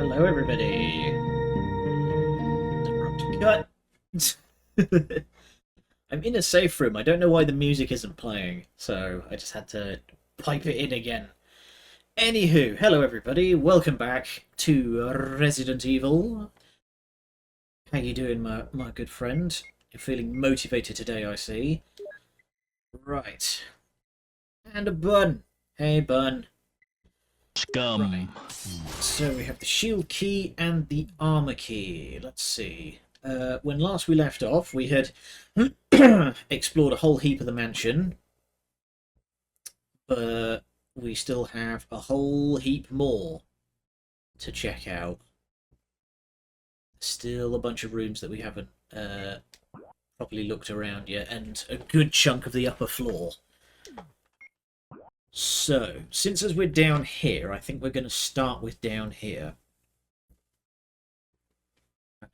Hello, everybody. Abrupt cut. I'm in a safe room. I don't know why the music isn't playing, so I just had to pipe it in again. Anywho, hello, everybody. Welcome back to Resident Evil. How you doing, my good friend? You're feeling motivated today, I see. Right. And a bun. Hey, bun. Right. Scum. So we have the shield key and the armor key. Let's see. When last we left off, we had explored a whole heap of the mansion, but we still have a whole heap more to check out. Still a bunch of rooms that we haven't properly looked around yet, and a good chunk of the upper floor. So, since as we're down here, I think we're going to start with down here.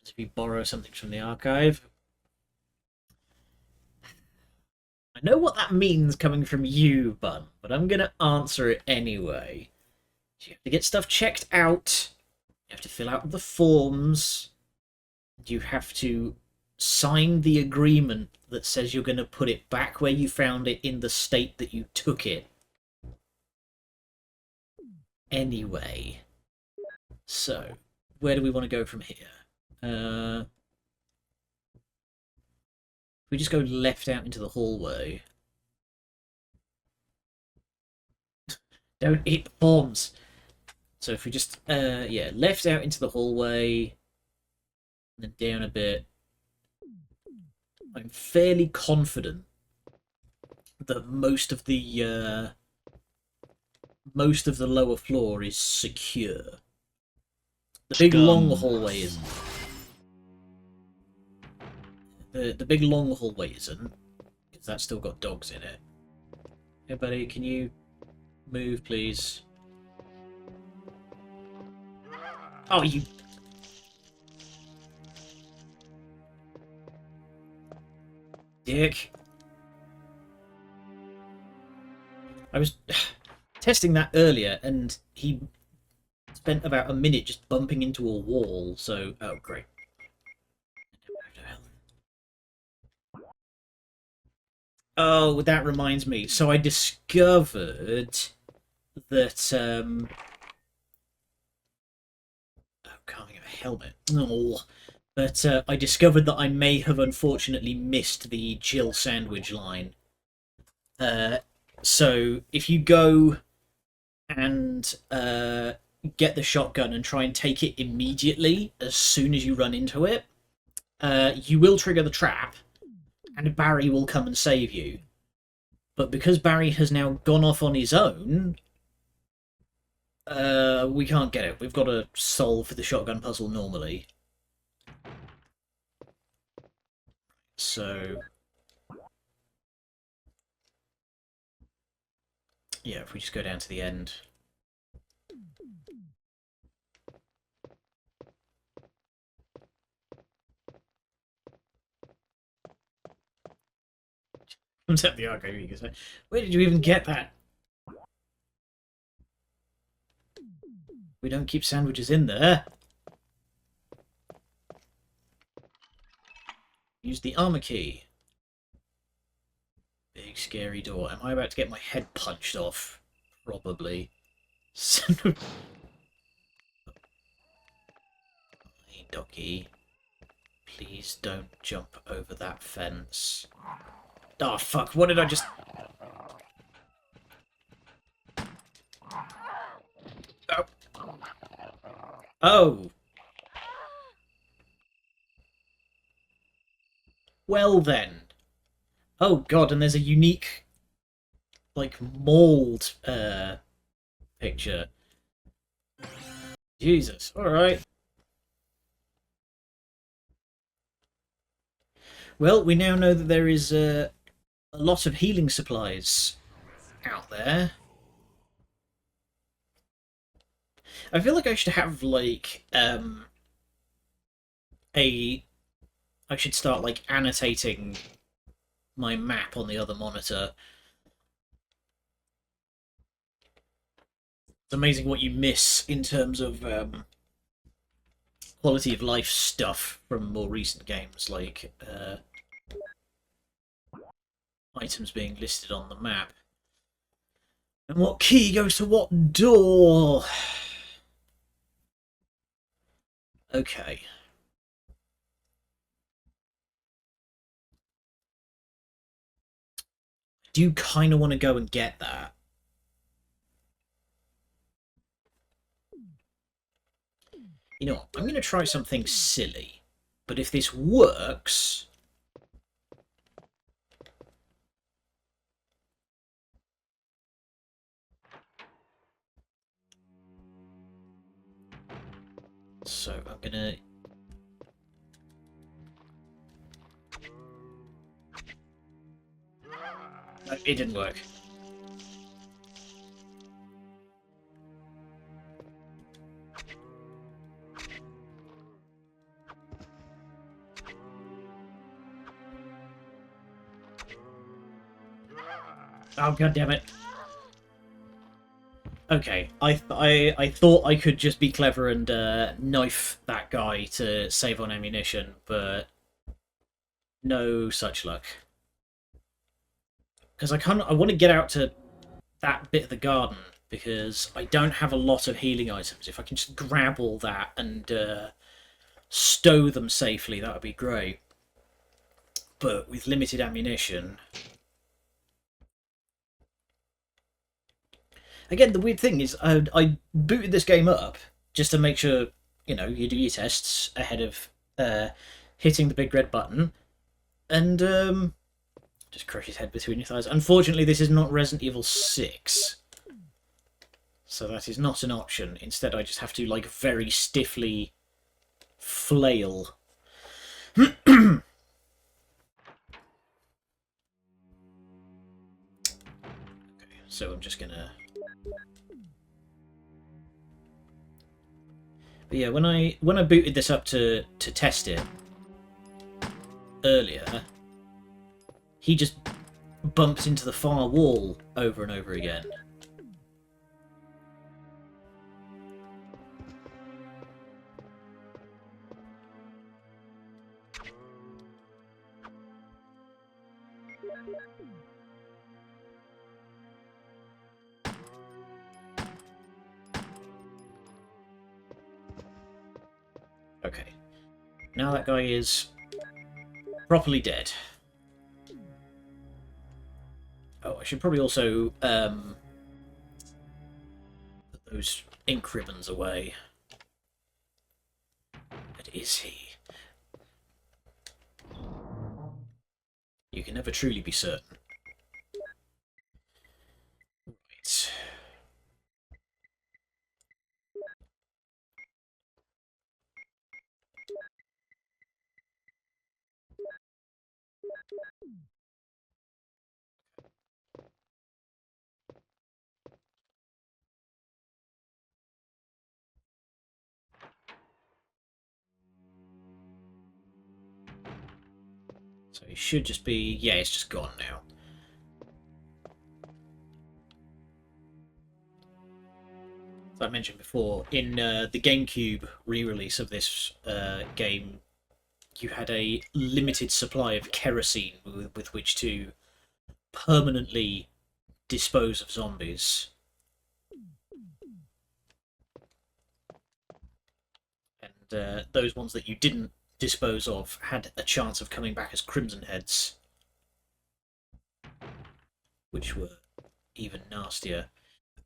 If we borrow something from the archive. I know what that means coming from you, Bun, but I'm going to answer it anyway. You have to get stuff checked out. You have to fill out the forms. You have to sign the agreement that says you're going to put it back where you found it in the state that you took it. Anyway. So, where do we want to go from here? We just go left out into the hallway. Don't eat the forms. So if we just, yeah, left out into the hallway, and then down a bit. I'm fairly confident that most of the lower floor is secure. The big long hallway isn't. The big long hallway isn't, because that's still got dogs in it. Hey buddy, can you move please? Oh, you... dick. I was testing that earlier, and he spent about a minute just bumping into a wall, so... oh, great. Oh, that reminds me. So I discovered that... oh, can't think of a helmet. Oh. But I discovered that I may have unfortunately missed the Jill sandwich line. So if you go and get the shotgun and try and take it immediately as soon as you run into it, you will trigger the trap, and Barry will come and save you. But because Barry has now gone off on his own, we can't get it. We've got to solve the shotgun puzzle normally. So... yeah, if we just go down to the end. Comes out the archive, you can say, where did you even get that? We don't keep sandwiches in there. Use the armor key. Big scary door. Am I about to get my head punched off? Probably. Hey, doggy. Please don't jump over that fence. Oh, fuck. What did I just... oh. Oh. Well then. Oh god, and there's a unique, like, mauled picture. Jesus, alright. Well, we now know that there is a lot of healing supplies out there. I feel like I should have, like, I should start, like, annotating my map on the other monitor. It's amazing what you miss in terms of quality of life stuff from more recent games, like items being listed on the map. And what key goes to what door? Okay. Do you kind of want to go and get that? You know what? I'm going to try something silly. But if this works... So I'm going to... No, it didn't work. Oh, god damn it. Okay, I thought I could just be clever and knife that guy to save on ammunition, but no such luck. Because I want to get out to that bit of the garden, because I don't have a lot of healing items. If I can just grab all that and stow them safely, that would be great. But with limited ammunition... Again, the weird thing is, I booted this game up just to make sure, you know, you do your tests ahead of hitting the big red button, and just crush his head between your thighs. Unfortunately, this is not Resident Evil 6, so that is not an option. Instead, I just have to, like, very stiffly flail. Okay, so I'm just gonna... But yeah, when I booted this up to test it earlier, he just bumped into the far wall over and over again. Okay. Now that guy is properly dead. Oh, I should probably also put those ink ribbons away. But is he? You can never truly be certain. Right. So it should just be... Yeah, it's just gone now. As I mentioned before, in the GameCube re-release of this game, you had a limited supply of kerosene with which to permanently dispose of zombies. And those ones that you didn't dispose of had a chance of coming back as Crimson Heads, which were even nastier.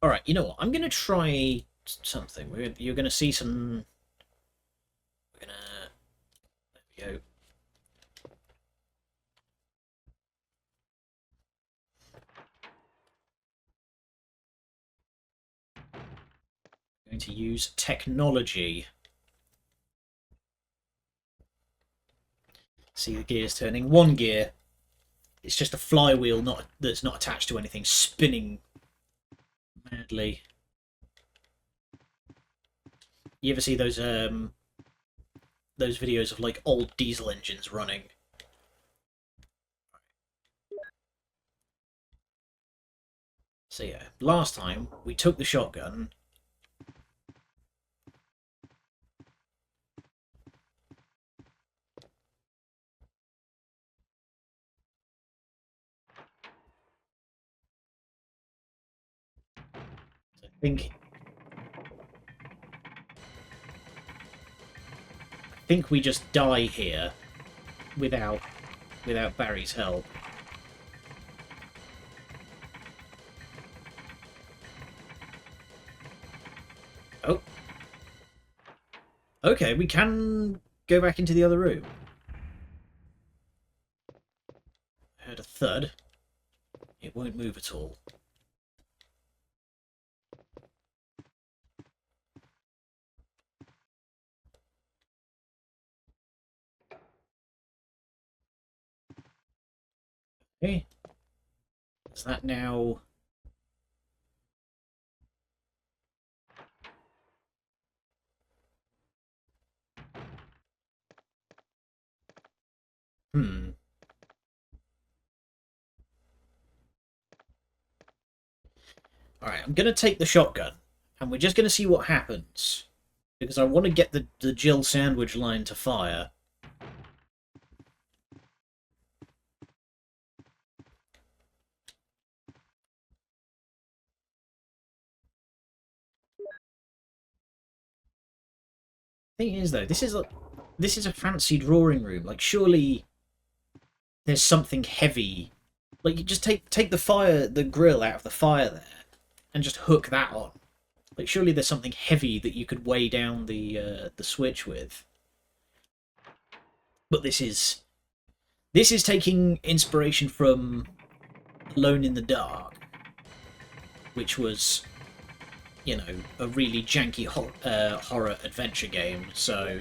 Alright, you know what? I'm going to try something. You're going to see some... We're going to... There we go. I'm going to use technology. See the gears turning. One gear. It's just a flywheel that's not attached to anything, spinning madly. You ever see those videos of like old diesel engines running? So yeah, last time we took the shotgun think I think we just die here without Barry's help. Oh. Okay, we can go back into the other room. I heard a thud. It won't move at all. Okay. Is that now... Hmm. Alright, I'm going to take the shotgun, and we're just going to see what happens. Because I want to get the Jill sandwich line to fire. Thing is, though, this is a fancy drawing room. Like, surely there's something heavy. Like, you just take the grill out of the fire there, and just hook that on. Like, surely there's something heavy that you could weigh down the switch with. But this is taking inspiration from Alone in the Dark, which was, you know, a really janky horror adventure game. So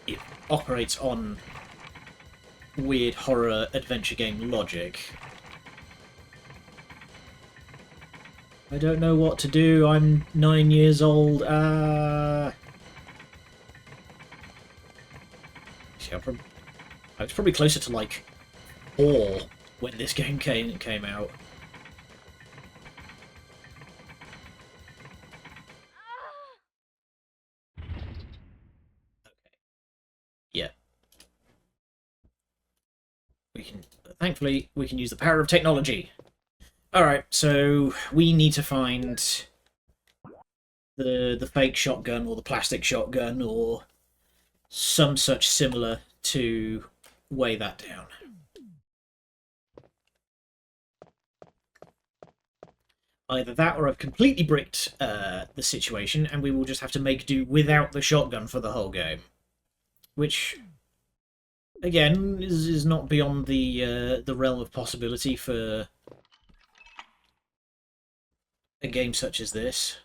it operates on weird horror adventure game logic. I don't know what to do. I'm 9 years old. See, I was probably closer to like 4 when this game came out. Yeah, we can. Thankfully, we can use the power of technology. All right, so we need to find the fake shotgun or the plastic shotgun or some such similar to weigh that down. Either that or I've completely bricked the situation and we will just have to make do without the shotgun for the whole game. Which, again, is not beyond the realm of possibility for a game such as this.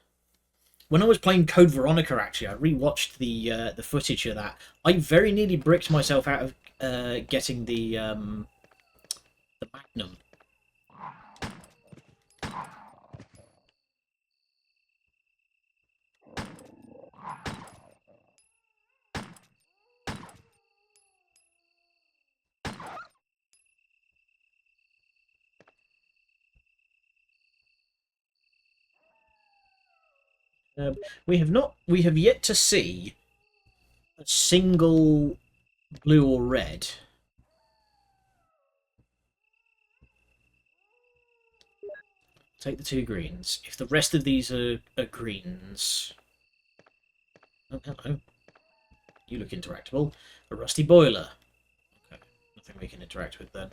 When I was playing Code Veronica, actually, I rewatched the footage of that. I very nearly bricked myself out of getting the Magnum. We have not. We have yet to see a single blue or red. Take the 2 greens. If the rest of these are greens... Oh, hello. You look interactable. A rusty boiler. Okay, nothing we can interact with then.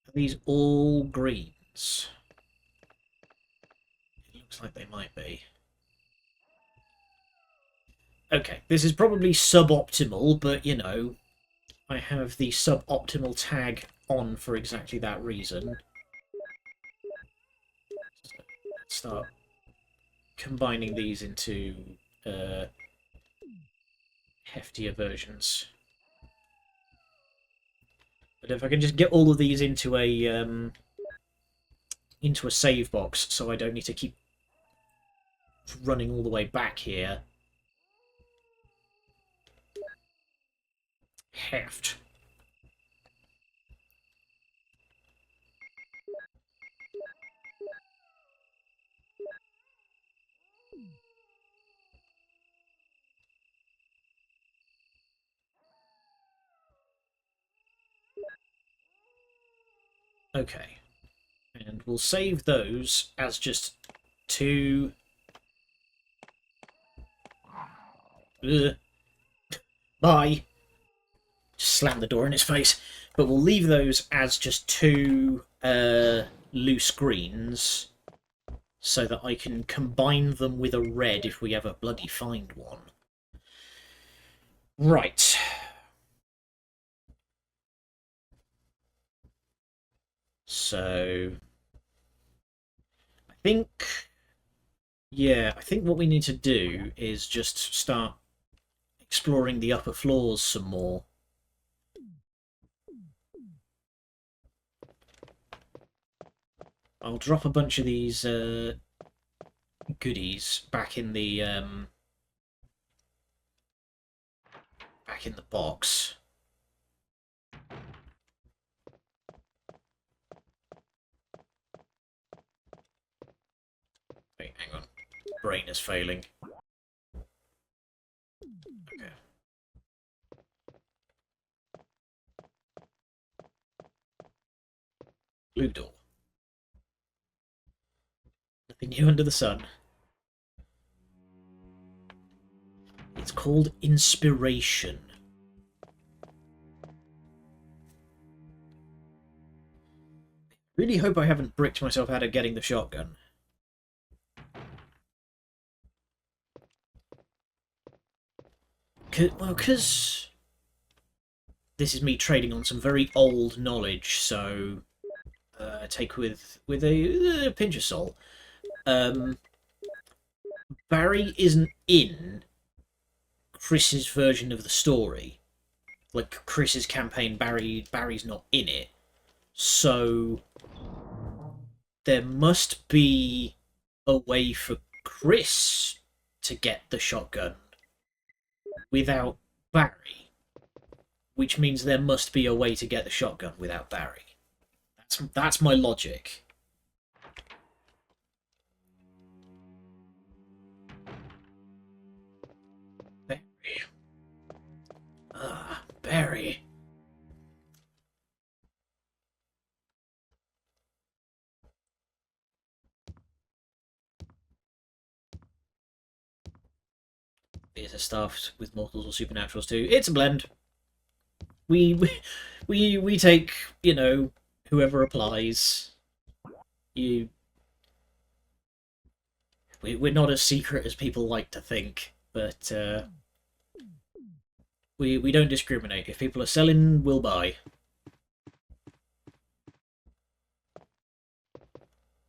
Are these all greens? It looks like they might be. Okay, this is probably suboptimal, but, you know, I have the suboptimal tag on for exactly that reason. So let's start combining these into heftier versions. But if I can just get all of these into a save box, so I don't need to keep running all the way back here. Heft. Okay. And we'll save those as just two... Ugh. Bye! Just slam the door in his face. But we'll leave those as just two loose greens, so that I can combine them with a red if we ever bloody find one. Right. So... I think... Yeah, I think what we need to do is just start exploring the upper floors some more. I'll drop a bunch of these goodies back in the box. Wait, hang on. Brain is failing. Okay. Blue door. Nothing new under the sun. It's called Inspiration. Really hope I haven't bricked myself out of getting the shotgun. Because this is me trading on some very old knowledge, so take with a pinch of salt. Barry isn't in Chris's version of the story. Like Chris's campaign, Barry's not in it. So there must be a way for Chris to get the shotgun without Barry, which means there must be a way to get the shotgun without Barry. That's my logic. Barry. Ah, Barry. Theatre staffed with mortals or supernaturals too. It's a blend. We take, you know, whoever applies. We're not as secret as people like to think, but we don't discriminate. If people are selling, we'll buy.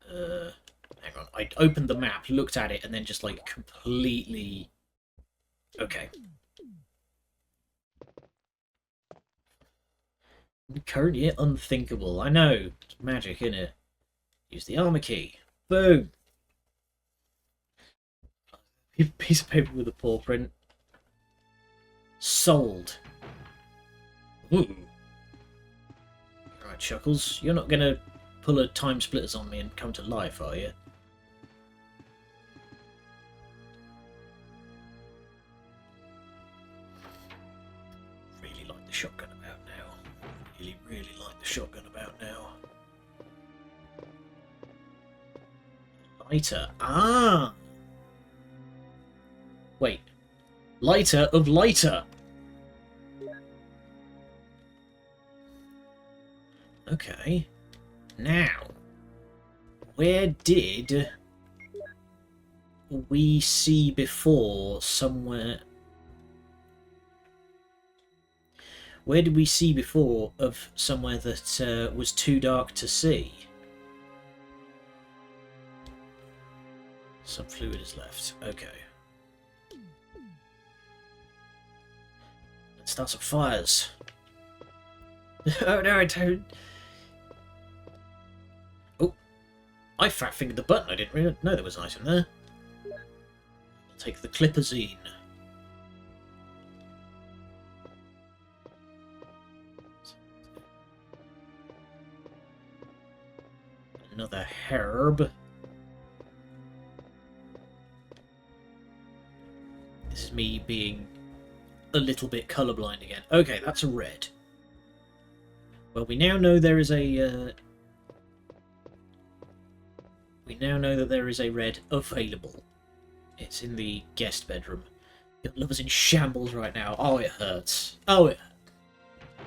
Hang on. I opened the map, looked at it, and then just like completely. Okay. Currently unthinkable. I know. It's magic, innit? Use the armor key. Boom. Piece of paper with a paw print. Sold. Ooh. Alright, Chuckles. You're not gonna pull a time splitters on me and come to life, are you? Really like the shotgun about now. Really like the shotgun about now. Lighter. Ah! Wait. Lighter of lighter. Okay. Now, where did we see before somewhere... Where did we see before of somewhere that was too dark to see? Some fluid is left. Okay. Let's start some fires. Oh no, I don't... Oh. I fat-fingered the button. I didn't really know there was an item there. I'll take the clipazine. Another herb. This is me being a little bit colourblind again. Okay, that's a red. Well, we now know there is a We now know that there is a red available. It's in the guest bedroom. Your lover's in shambles right now. Oh, it hurts. Oh, it...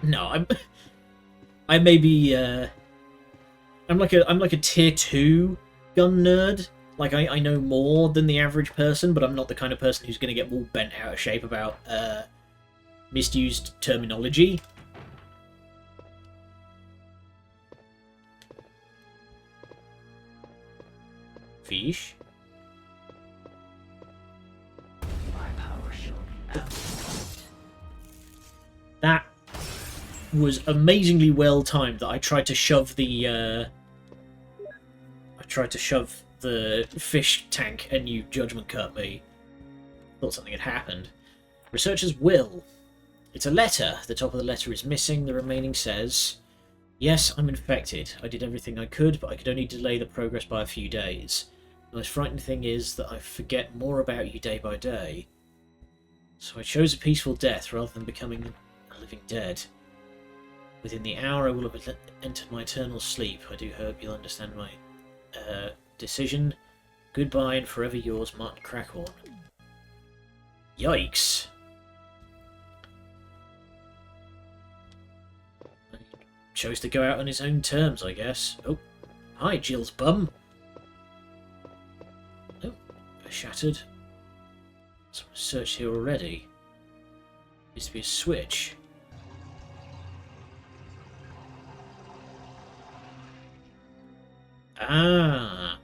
No, I may be, I'm like a tier 2 gun nerd. Like, I know more than the average person, but I'm not the kind of person who's going to get all bent out of shape about, misused terminology. Fish. That was amazingly well timed. That I tried to shove the fish tank, and you judgment cut me. Thought something had happened. Researcher's will. It's a letter. The top of the letter is missing. The remaining says, "Yes, I'm infected. I did everything I could, but I could only delay the progress by a few days. The most frightening thing is that I forget more about you day by day. So I chose a peaceful death rather than becoming a living dead. Within the hour I will have entered my eternal sleep. I do hope you'll understand my decision. Goodbye and forever yours, Martin Crackhorn." Yikes. He chose to go out on his own terms, I guess. Oh, hi, Jill's bum. Oh, shattered. Someone searched here already. Used to be a switch. Ah,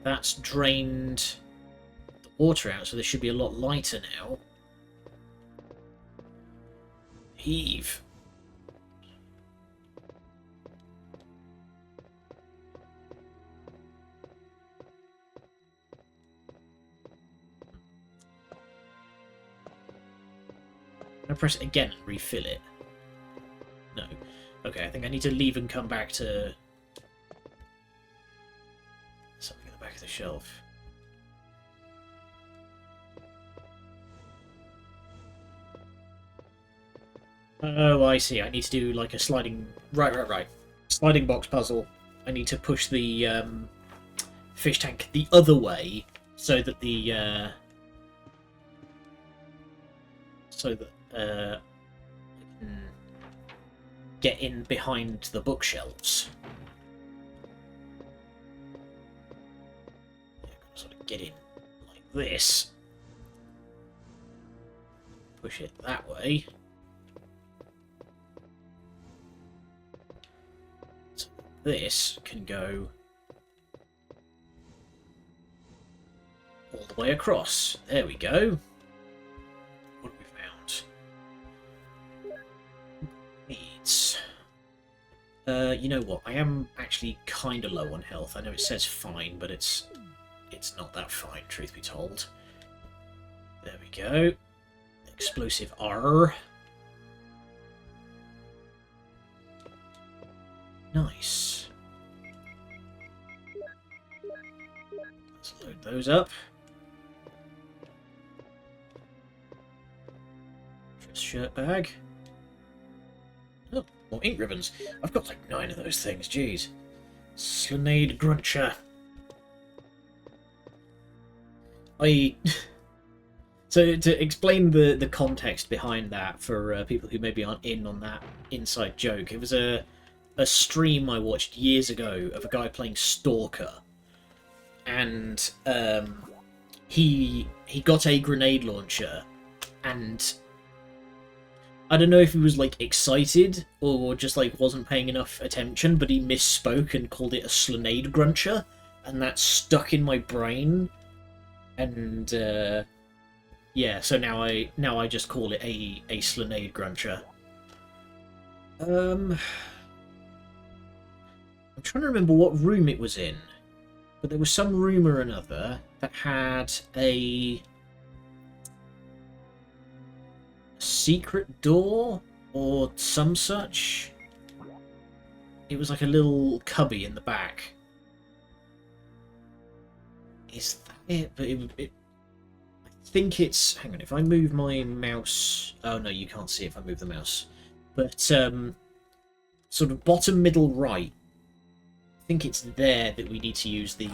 that's drained the water out, so this should be a lot lighter now. Heave. Can I press it again and refill it? No. Okay, I think I need to leave and come back to something at the back of the shelf. Oh, I see. I need to do like a sliding... Right. Sliding box puzzle. I need to push the fish tank the other way so that the... I can get in behind the bookshelves. Yeah, sort of get in like this. Push it that way. So this can go all the way across. There we go. What have we found? Needs. You know what? I am actually kind of low on health. I know it says fine, but it's not that fine, truth be told. There we go. Explosive R. Nice. Let's load those up. Shirt bag. Oh, more ink ribbons. I've got like 9 of those things, jeez. Slanade Gruncher. So to explain the context behind that for people who maybe aren't in on that inside joke, it was a stream I watched years ago of a guy playing Stalker, and he got a grenade launcher, and I don't know if he was like excited or just like wasn't paying enough attention, but he misspoke and called it a Slanade Gruncher, and that stuck in my brain. And yeah, so now I just call it a Slanade Gruncher. I'm trying to remember what room it was in, but there was some room or another that had a secret door or some such. It was like a little cubby in the back. Is that it? But I think it's... Hang on, if I move my mouse... Oh no, you can't see if I move the mouse. But sort of bottom middle right, think it's there that we need to use the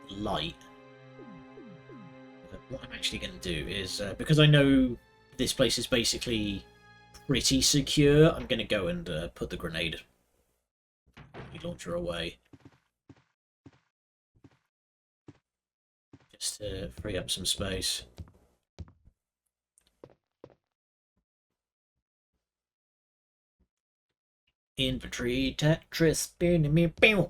light. What I'm actually going to do is, because I know this place is basically pretty secure, I'm going to go and put the grenade launcher away. Just to free up some space. Infantry Tetris spinning me pew.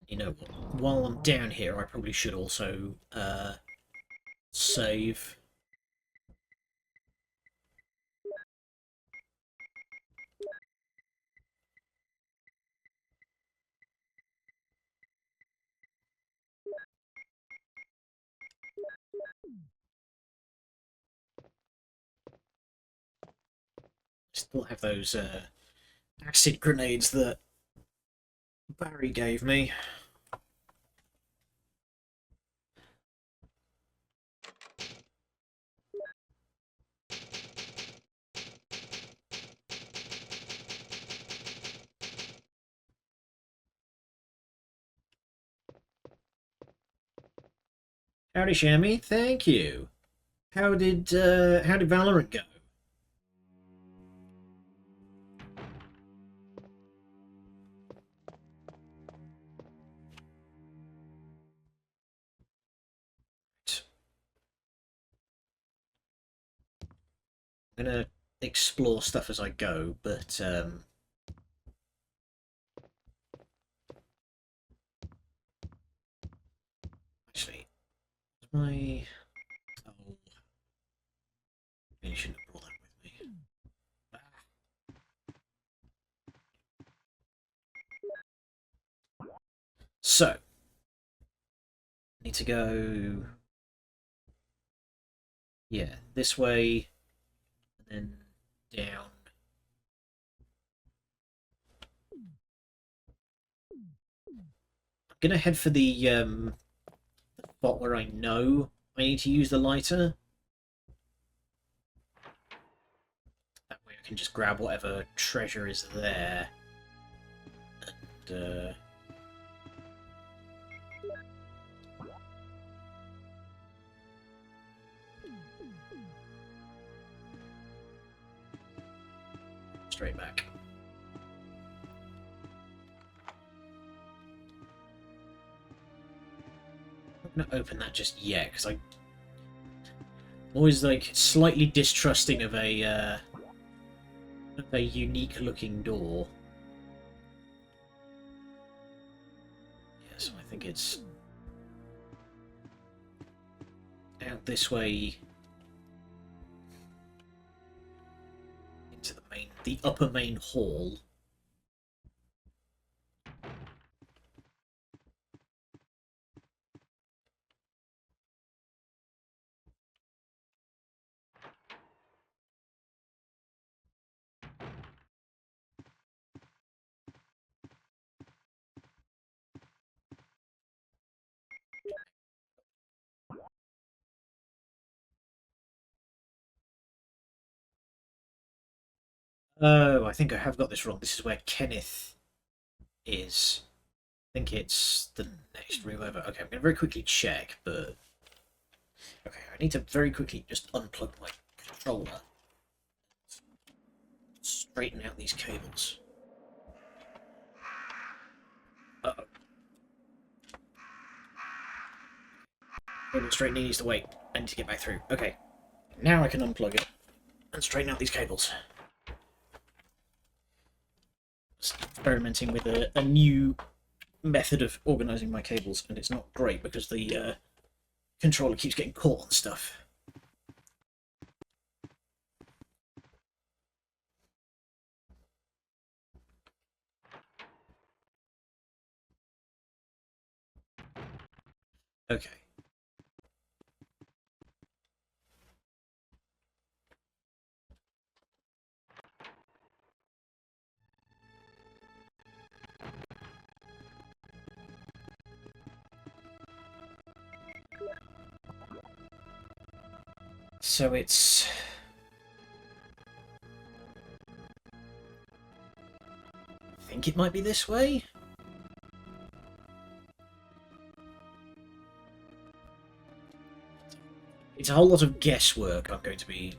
You know what? While I'm down here, I probably should also save. Still have those acid grenades that Barry gave me. Howdy, Shammy. Thank you. How did Valorant go? I'm gonna explore stuff as I go, but actually, my oh, I shouldn't have brought that with me. So, need to go, yeah, this way, and then down. I'm gonna head for the spot where I know I need to use the lighter. That way I can just grab whatever treasure is there. And, straight back. I'm not gonna open that just yet, because I'm always like slightly distrusting of a unique looking door. Yeah, so I think it's out this way into the upper main hall. Oh, I think I have got this wrong. This is where Kenneth is. I think it's the next room over. Okay, I'm going to very quickly check, but... Okay, I need to very quickly just unplug my controller. Straighten out these cables. Uh-oh. Cable straightening needs to wait. I need to get back through. Okay, now I can unplug it and straighten out these cables. Just experimenting with a new method of organising my cables, and it's not great because the controller keeps getting caught on stuff. Okay. So it's... I think it might be this way? It's a whole lot of guesswork, I'm going to be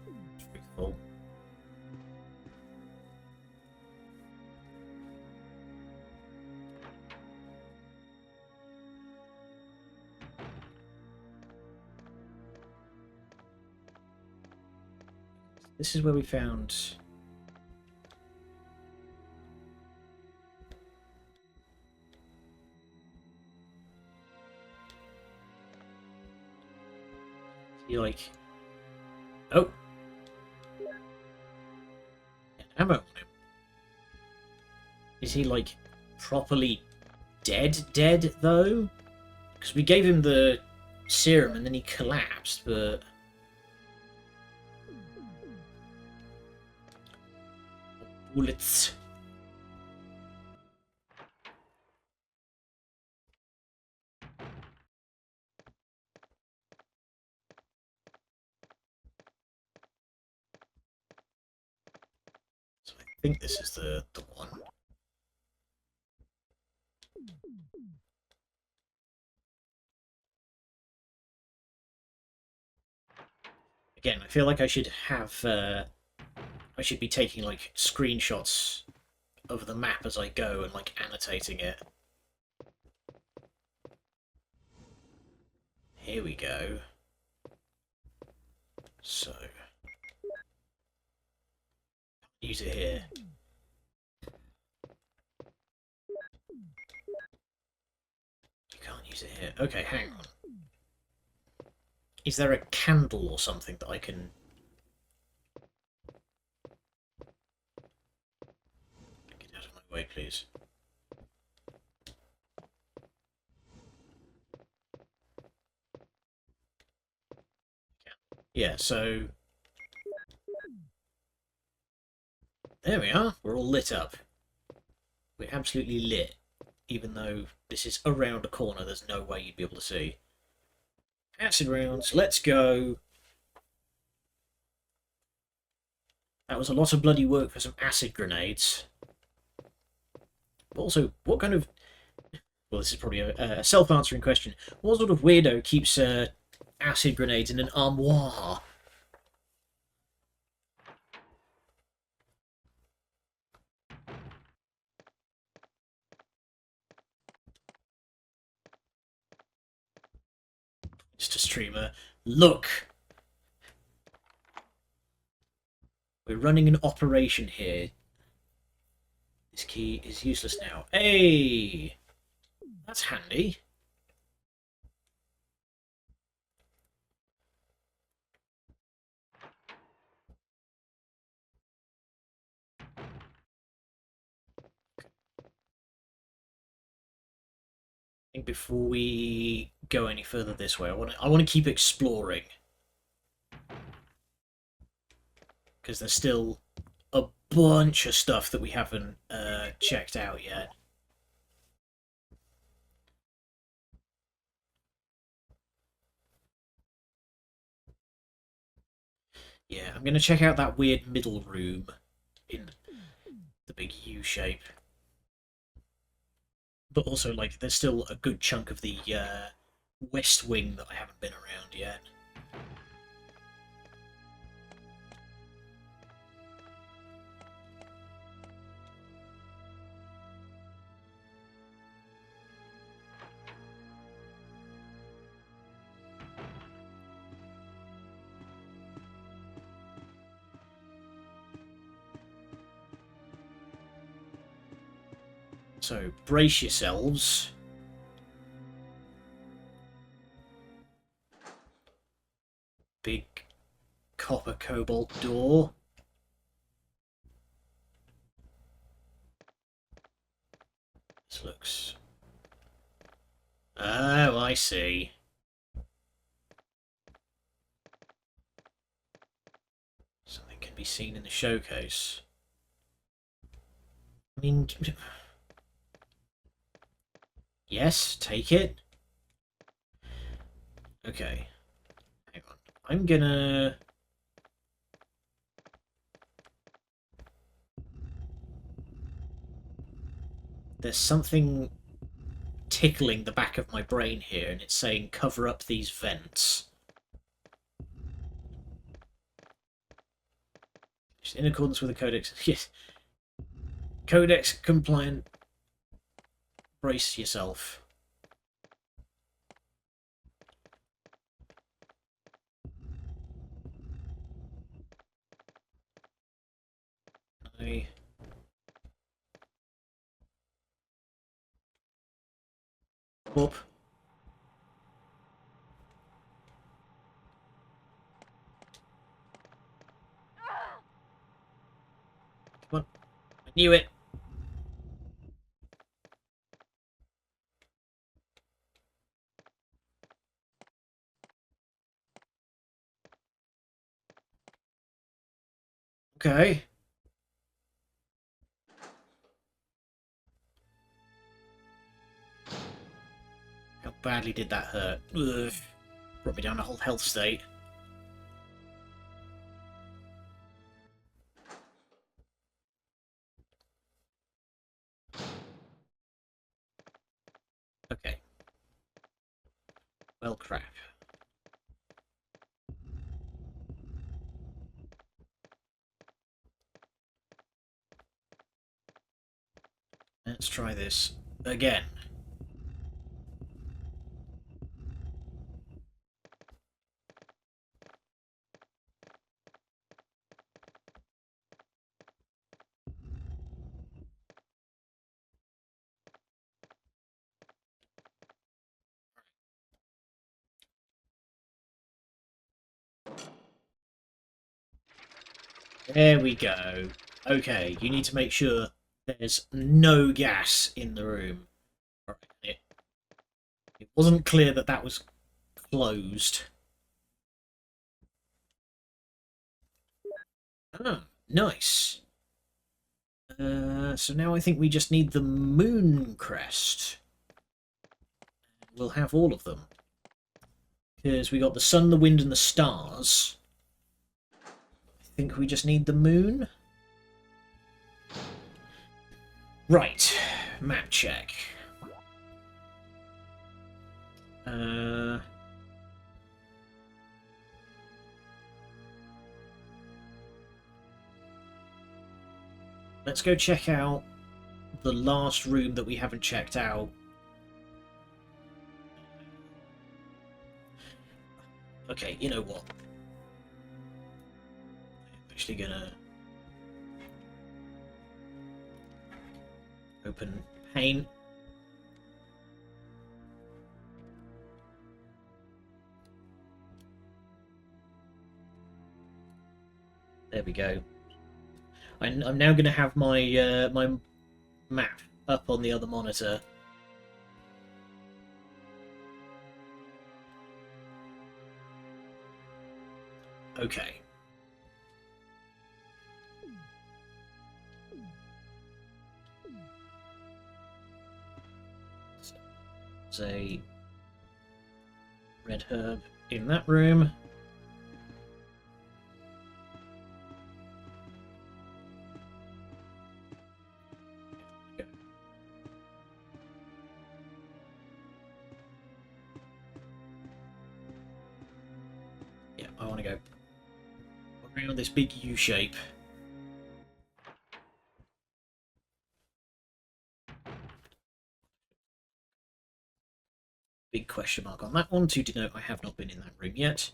truthful. This is where we found... You're like... Oh! An ammo on him. Is he, like, properly dead, though? Because we gave him the serum and then he collapsed, but... Bullets. So I think this is the one. Again, I feel like I should have... I should be taking, like, screenshots of the map as I go and, like, annotating it. Here we go. So... use it here. You can't use it here. Okay, hang on. Is there a candle or something that I can... Get out of my way, please. Yeah, so... There we are. We're all lit up. We're absolutely lit. Even though this is around a corner, there's no way you'd be able to see. Acid rounds, let's go. That was a lot of bloody work for some acid grenades. But also, what kind of... Well, this is probably a self-answering question. What sort of weirdo keeps acid grenades in an armoire? Just a streamer. Look! We're running an operation here. This key is useless now. Hey! That's handy. I think before we go any further this way, I want to keep exploring. Because there's still a bunch of stuff that we haven't checked out yet. Yeah, I'm going to check out that weird middle room in the big U shape. But also, like, there's still a good chunk of the west wing that I haven't been around yet. So, brace yourselves. Big copper cobalt door. This looks... Oh, I see. Something can be seen in the showcase. I mean... Yes, take it. Okay. Hang on. I'm gonna There's something tickling the back of my brain here, and it's saying cover up these vents. Just in accordance with the codex. Yes. Codex compliant. Brace yourself. Up. Come on. I knew it. Okay. How badly did that hurt? Ugh. Brought me down a whole health state. Okay. Well, crap. Let's try this again. There we go. Okay, you need to make sure there's no gas in the room. Right. It wasn't clear that that was closed. Ah, nice. So now I think we just need the moon crest. We'll have all of them. Because we got the sun, the wind, and the stars. I think we just need the moon. Right. Map check. Let's go check out the last room that we haven't checked out. Okay, you know what? I'm actually gonna open paint. There we go. I'm now going to have my my map up on the other monitor. Okay. So, there's a red herb in that room. Yeah, I want to go around this big U shape. Big question mark on that one to denote I have not been in that room yet.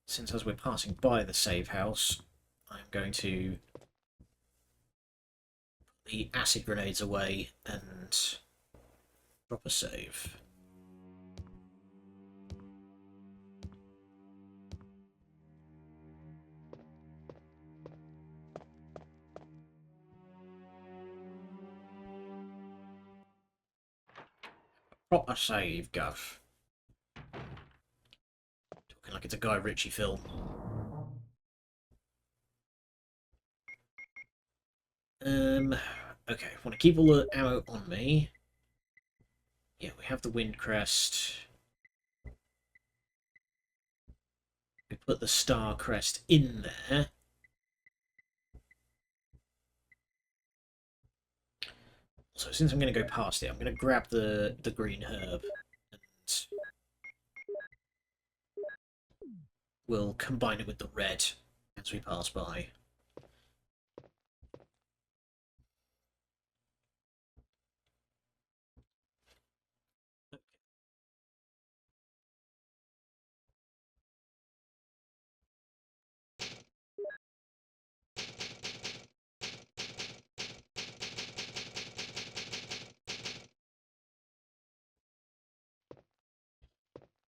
Since as we're passing by the save house, I'm going to put the acid grenades away and drop a save. Proper save, Guff. Talking like it's a Guy Ritchie film. Okay, I want to keep all the ammo on me. Yeah, we have the wind crest. We put the star crest in there. So since I'm going to go past it, I'm going to grab the green herb and we'll combine it with the red as we pass by.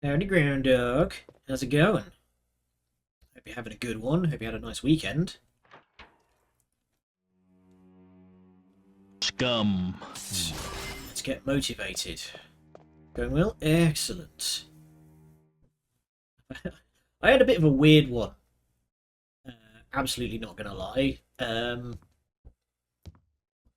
Howdy, ground dog. How's it going? Hope you're having a good one. Hope you had a nice weekend. Scum. Let's get motivated. Going well? Excellent. I had a bit of a weird one. Absolutely not going to lie.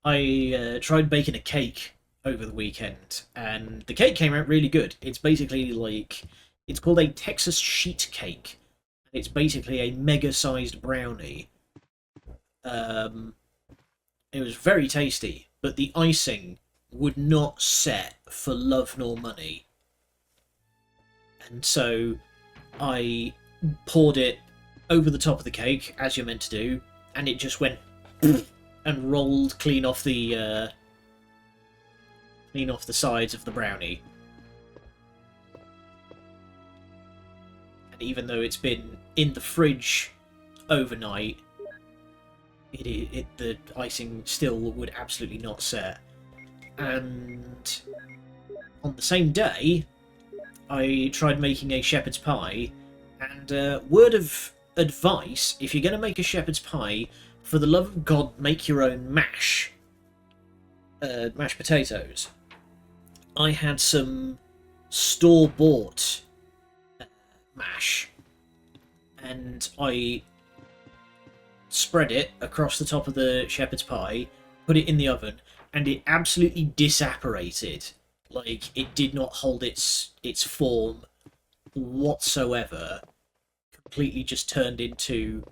I tried baking a cake over the weekend, and the cake came out really good. It's basically like... It's called a Texas sheet cake. It's basically a mega-sized brownie. It was very tasty, but the icing would not set for love nor money. And so I poured it over the top of the cake, as you're meant to do, and it just went and rolled clean off the sides of the brownie. And even though it's been in the fridge overnight, the icing still would absolutely not set. And on the same day, I tried making a shepherd's pie, and word of advice, if you're going to make a shepherd's pie, for the love of God, make your own mashed potatoes. I had some store-bought mash, and I spread it across the top of the shepherd's pie, put it in the oven, and it absolutely disapparated. Like, it did not hold its form whatsoever. Completely just turned into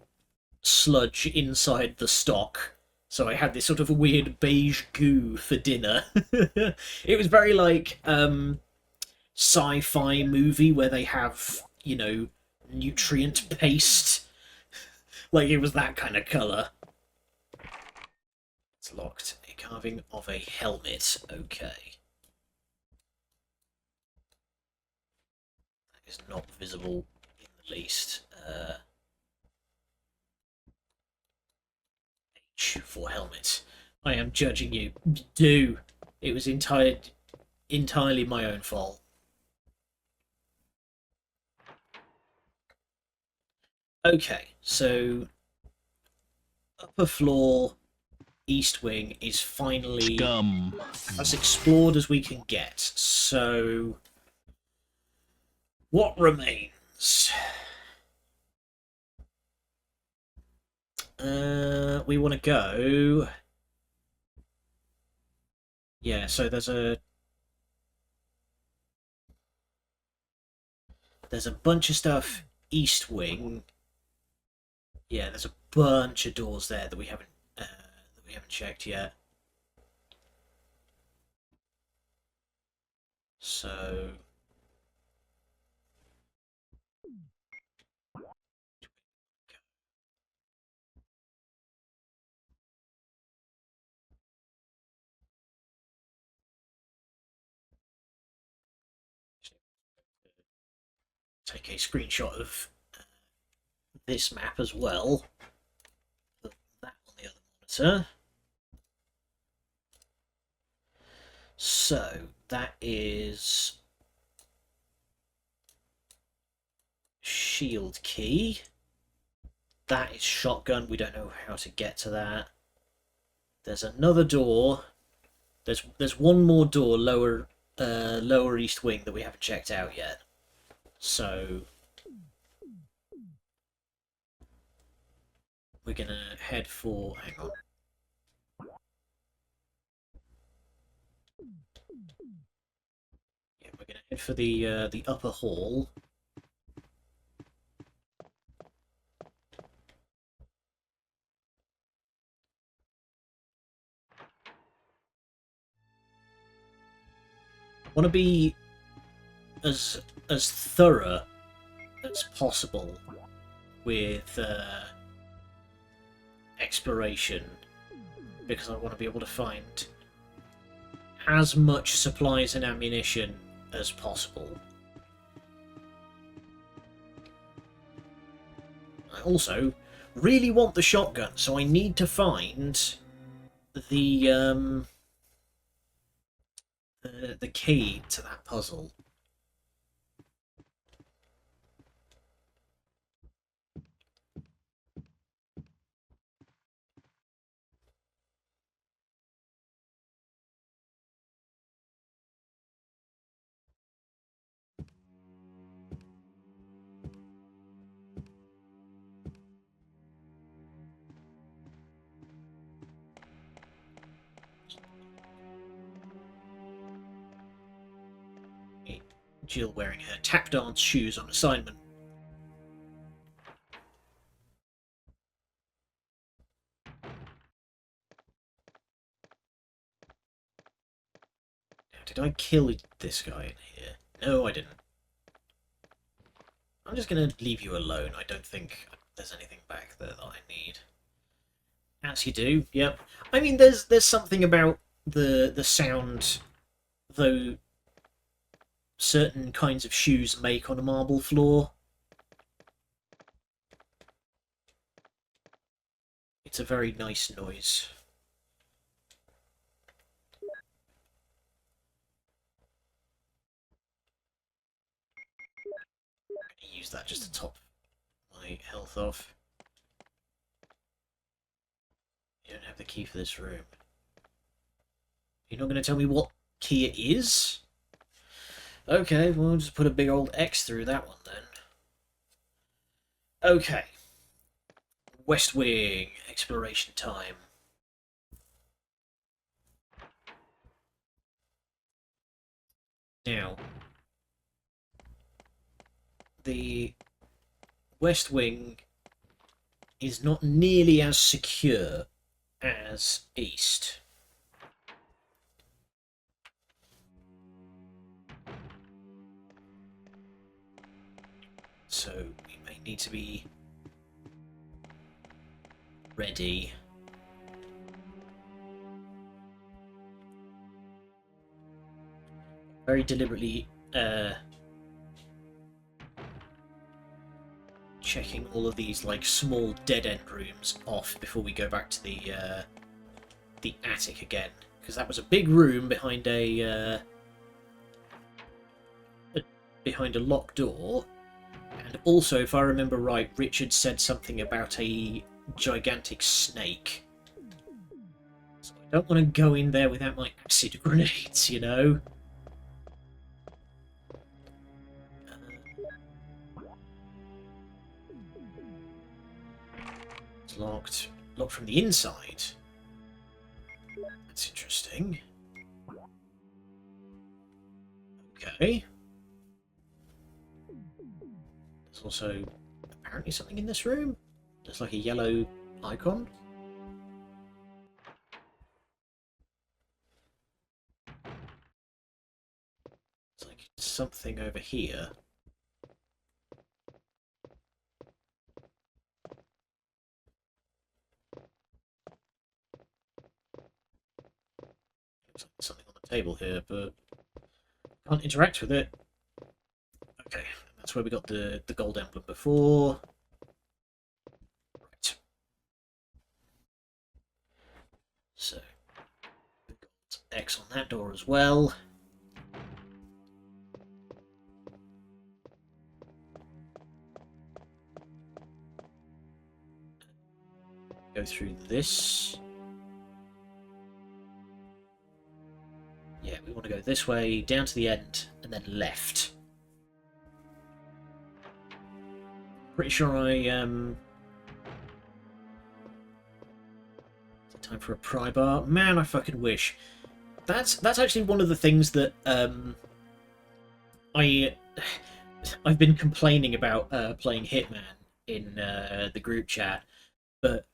sludge inside the stock. So I had this sort of weird beige goo for dinner. It was very like sci-fi movie where they have, you know, nutrient paste. Like, it was that kind of colour. It's locked. A carving of a helmet. Okay. That is not visible in the least. H for helmet. I am judging you. Do. It was entirely my own fault. Okay, so upper floor, east wing is finally Scum. as explored as we can get. So what remains? We want to go. Yeah, so there's a bunch of stuff east wing. Yeah, there's a bunch of doors there that we haven't checked yet. So take a screenshot of this map as well. Put that on the other monitor. So that is shield key. That is shotgun. We don't know how to get to that. There's another door. There's one more door lower east wing that we haven't checked out yet. So we're gonna head for. Hang on. Yeah, we're gonna head for the upper hall. want to be as thorough as possible with exploration, because I want to be able to find as much supplies and ammunition as possible. I also really want the shotgun, so I need to find the key to that puzzle. Jill wearing her tap dance shoes on assignment. Now, did I kill this guy in here? No, I didn't. I'm just going to leave you alone. I don't think there's anything back there that I need. As you do, yep. I mean, there's something about the sound, though, certain kinds of shoes make on a marble floor. It's a very nice noise. I'm going to use that just to top my health off. You don't have the key for this room. You're not going to tell me what key it is? Okay, well, we'll just put a big old X through that one then. Okay. West Wing, exploration time. Now, the West Wing is not nearly as secure as East. So we may need to be ready. Very deliberately checking all of these like small dead-end rooms off before we go back to the attic again, because that was a big room behind a locked door. And also, if I remember right, Richard said something about a gigantic snake. So I don't want to go in there without my acid grenades, you know? It's locked. Locked from the inside. That's interesting. Okay. There's also apparently something in this room. There's like a yellow icon. It's like something over here. Looks like something on the table here, but can't interact with it. Okay, that's where we got the gold emblem before. Right. So, we've got X on that door as well. Go through this. Yeah, we want to go this way, down to the end, and then left. Pretty sure I Is it time for a pry bar? Man, I fucking wish. That's actually one of the things that I've been complaining about playing Hitman in the group chat, but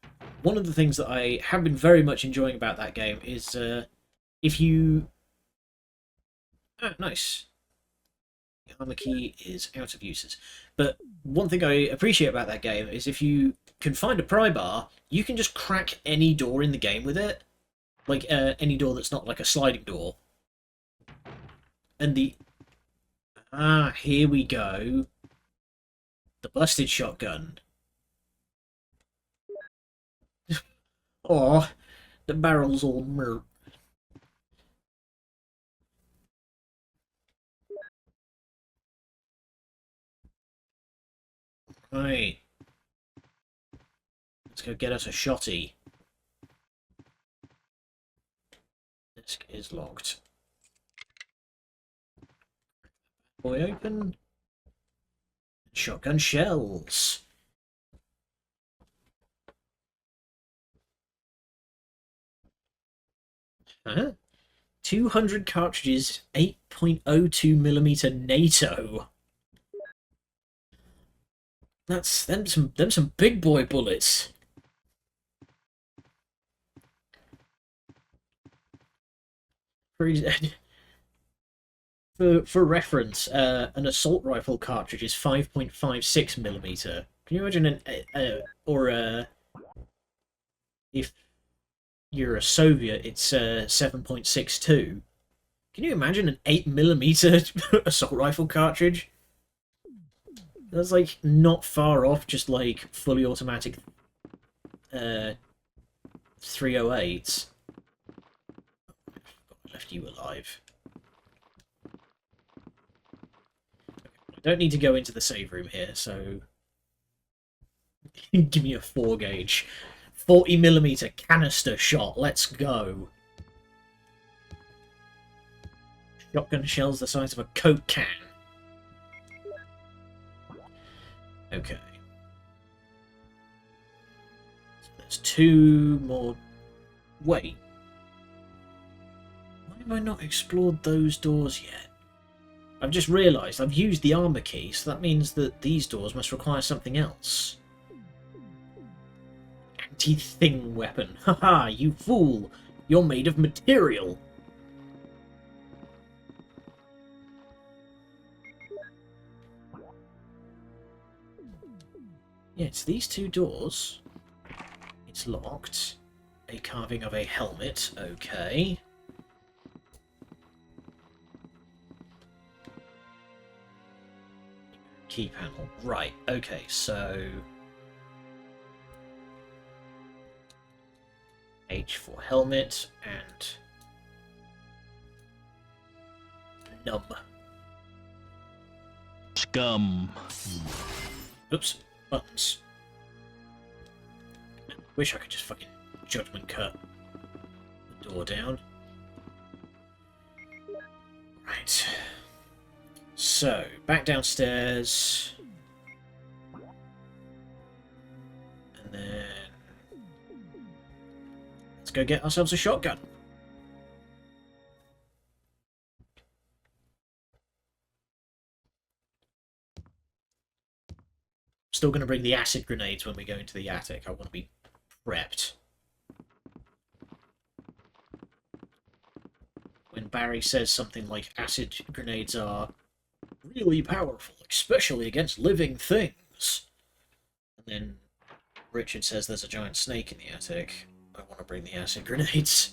one of the things that I have been very much enjoying about that game is if you Ah, nice. The armor key is out of uses. But one thing I appreciate about that game is if you can find a pry bar, you can just crack any door in the game with it. Like, any door that's not like a sliding door. And the... Ah, here we go. The busted shotgun. Oh, the barrel's all murk. Right. Let's go get us a shotty. Desk is locked. Boy open. Shotgun shells. Huh? 200 cartridges, 8.02mm NATO. That's them some big boy bullets. For for reference, an assault rifle cartridge is 5.56mm. Can you imagine if you're a Soviet, it's 7.62. Can you imagine an 8mm assault rifle cartridge? That's like not far off just like fully automatic 308s. I left you alive. I don't need to go into the save room here, so give me a 4 gauge. 40mm canister shot, let's go. Shotgun shells the size of a Coke can. Okay. So there's 2 more... Wait. Why have I not explored those doors yet? I've just realised I've used the armour key, so that means that these doors must require something else. Anti-thing weapon. Haha, you fool! You're made of material! Yeah, it's these 2 doors. It's locked. A carving of a helmet. Okay. Key panel. Right, okay, so... H for helmet, and... Numb. Scum. Oops. Buttons. Wish I could just fucking judgment cut the door down. Right. So, back downstairs. And then... Let's go get ourselves a shotgun. Still going to bring the acid grenades when we go into the attic. I want to be prepped. When Barry says something like acid grenades are really powerful, especially against living things. And then Richard says there's a giant snake in the attic. I want to bring the acid grenades.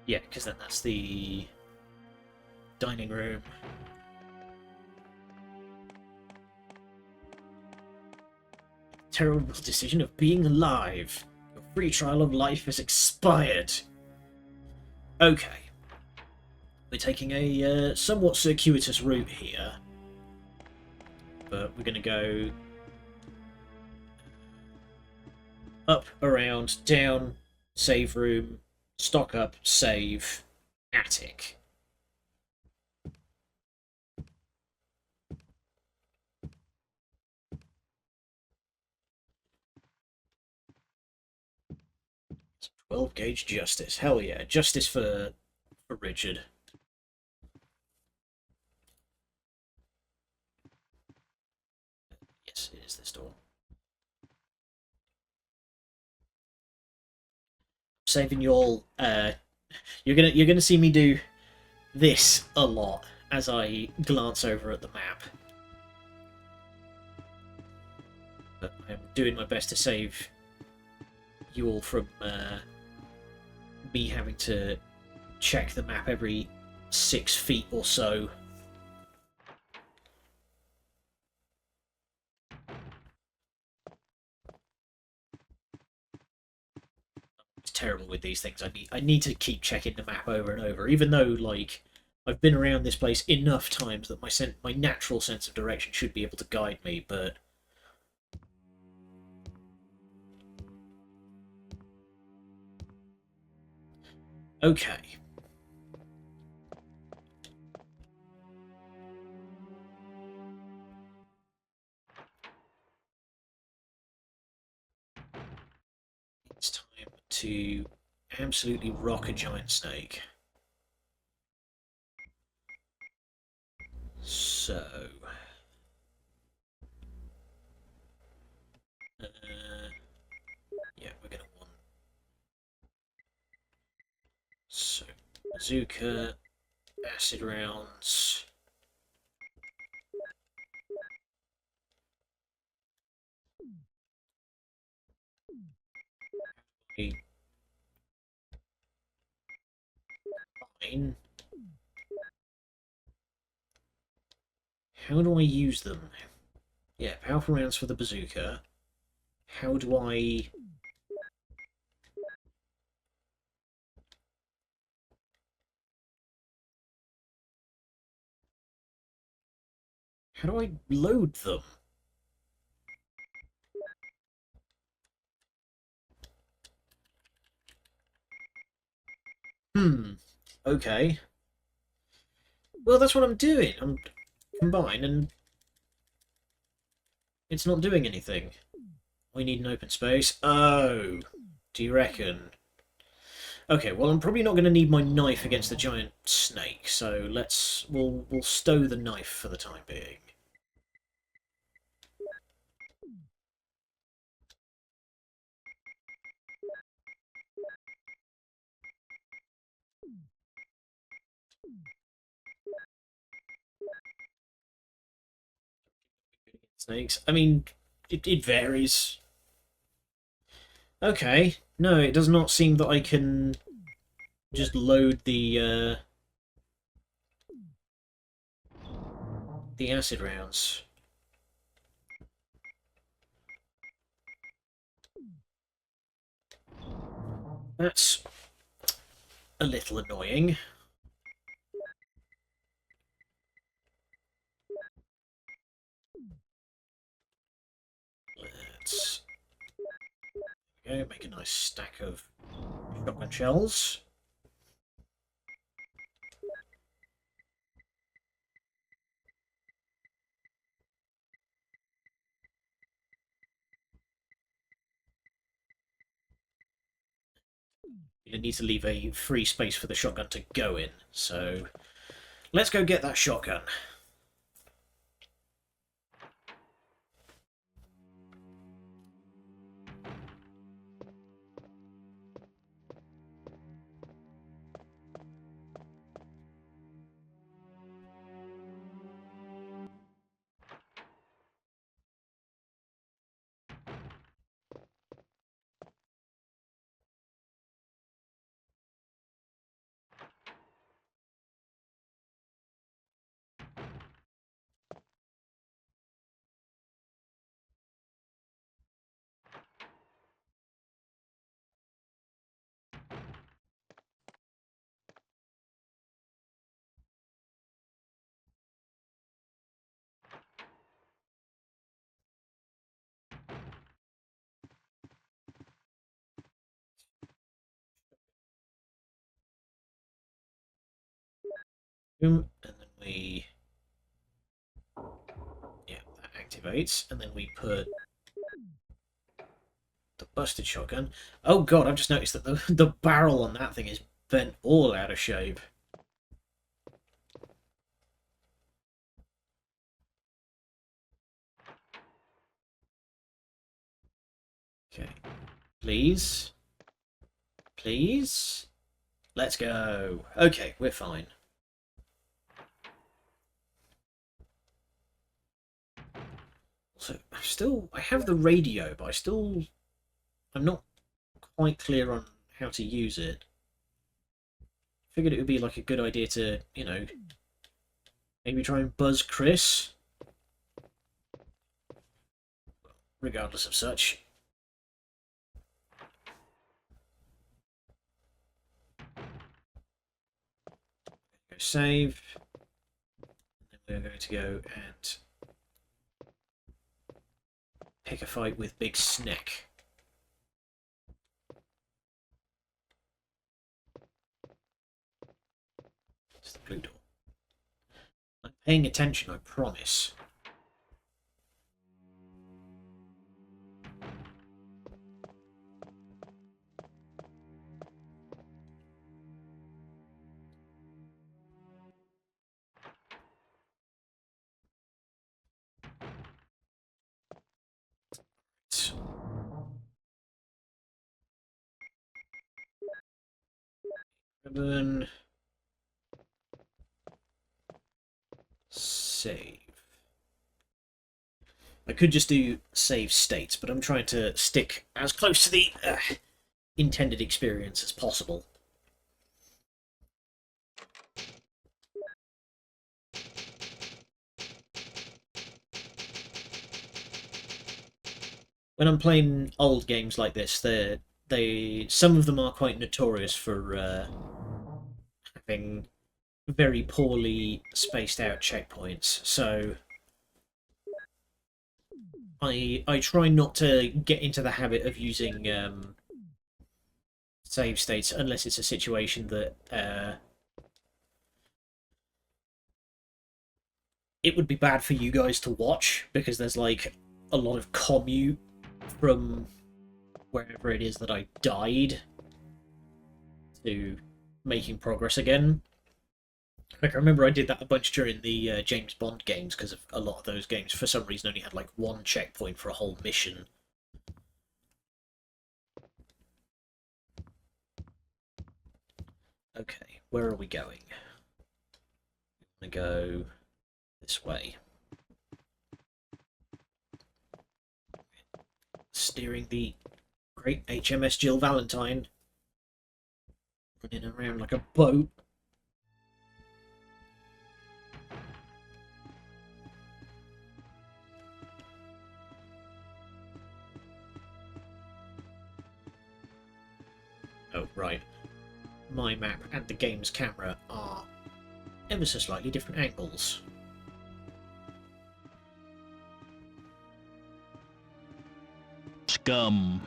Yeah, because then that's the dining room. Terrible decision of being alive. Your free trial of life has expired. Okay. We're taking a somewhat circuitous route here. But we're going to go up, around, down, save room, stock up, save, attic. 12 gauge justice. Hell yeah. Justice for Richard. Yes, it is this door. Saving you all. You're gonna see me do this a lot as I glance over at the map. But I'm doing my best to save you all from me having to check the map every 6 feet or so. It's terrible with these things. I need to keep checking the map over and over, even though like I've been around this place enough times that my natural sense of direction should be able to guide me, but okay. It's time to absolutely rock a giant snake. So, uh, yeah, we're gonna want so bazooka, acid rounds. Fine. How do I use them? Yeah, powerful rounds for the bazooka. How do I... How do I load them? Hmm. Okay. Well, that's what I'm doing. I'm combine, and it's not doing anything. We need an open space. Oh, do you reckon? Okay, well, I'm probably not going to need my knife against the giant snake, so we'll stow the knife for the time being. Snakes. I mean, it varies. Okay. No, it does not seem that I can just load the acid rounds. That's a little annoying. Let's go make a nice stack of shotgun shells. You need to leave a free space for the shotgun to go in, so let's go get that shotgun. Boom, and then yeah, that activates, and then we put The busted shotgun. Oh god, I've just noticed that the barrel on that thing is bent all out of shape. Okay. Please. Please. Let's go. Okay, we're fine. So, I have the radio, but I'm not quite clear on how to use it. Figured it would be like a good idea to, maybe try and buzz Chris. Regardless of such. Go save. And then we're going to go and pick a fight with Big Snick. It's the blue door. I'm paying attention, I promise. Ribbon. Save. I could just do save states, but I'm trying to stick as close to the intended experience as possible. When I'm playing old games like this, some of them are quite notorious for having very poorly spaced out checkpoints. So I try not to get into the habit of using save states unless it's a situation that it would be bad for you guys to watch, because there's like a lot of commute from wherever it is that I died to making progress again. Like, I remember I did that a bunch during the James Bond games, because a lot of those games for some reason only had like one checkpoint for a whole mission. Okay, where are we going? I'm gonna go this way. Steering the great HMS Jill Valentine. Running around like a boat. Oh, right. My map and the game's camera are ever so slightly different angles. Scum.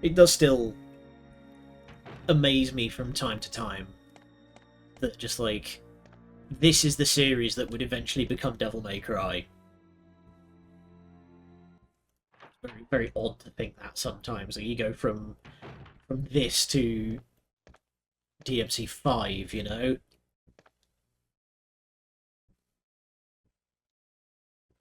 It does still amaze me from time to time that just like, this is the series that would eventually become Devil May Cry. It's very, very odd to think that sometimes. Like, you go from this to DMC 5, you know?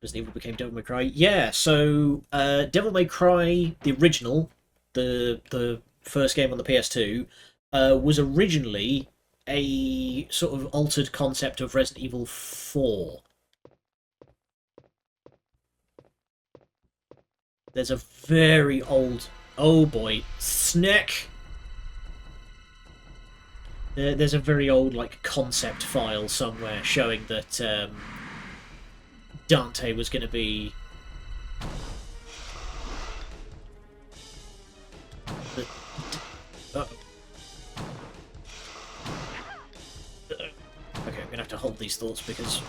Resident Evil became Devil May Cry. Yeah, so Devil May Cry, the original, the first game on the PS2, was originally a sort of altered concept of Resident Evil 4. There's a very old... Oh boy, Snick! There's a very old like concept file somewhere showing that Dante was going to be the... Okay, I'm going to have to hold these thoughts because...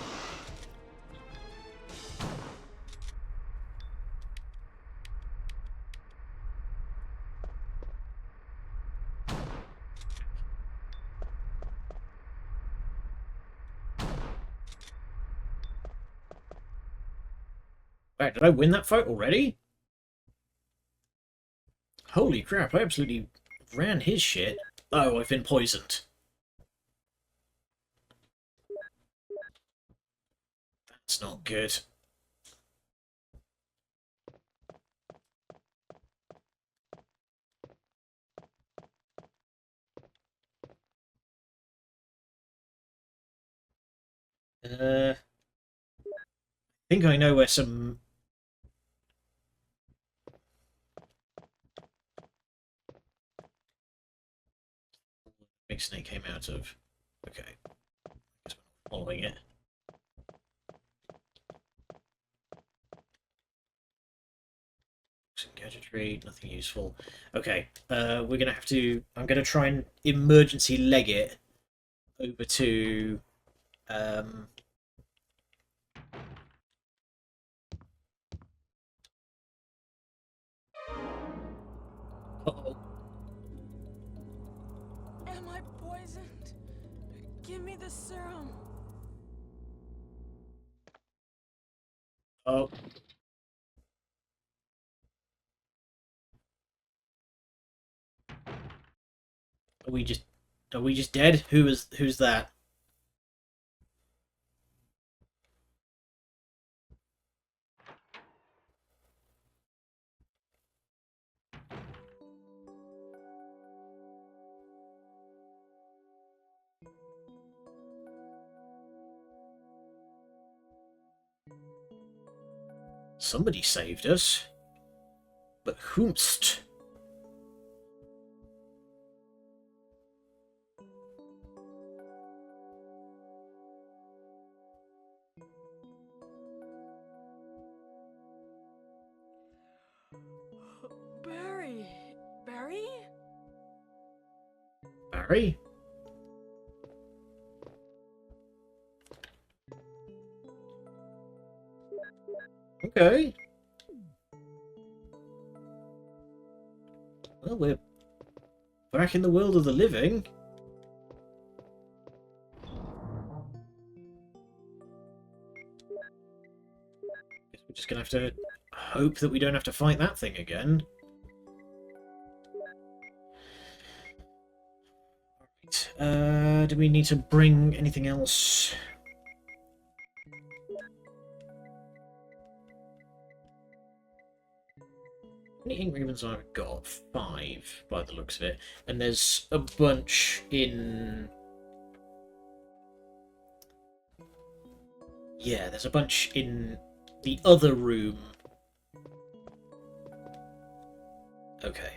Right, did I win that fight already? Holy crap, I absolutely ran his shit. Oh, I've been poisoned. That's not good. I think I know where some... Big snake came out of. Okay, guess we're not following it. Gadgetry, nothing useful. Okay, we're gonna have to. I'm gonna try and emergency leg it over to. Um, oh, Am I poisoned? Give me the serum. oh, are we just? Are we just dead? Who's that? Somebody saved us, but whomst? Barry. Barry? Barry? Okay. Well, we're back in the world of the living. Guess we're just gonna have to hope that we don't have to fight that thing again. Right. Do we need to bring anything else? How many ink ribbons I've got? 5, by the looks of it. And there's a bunch in... Yeah, there's a bunch in the other room. Okay.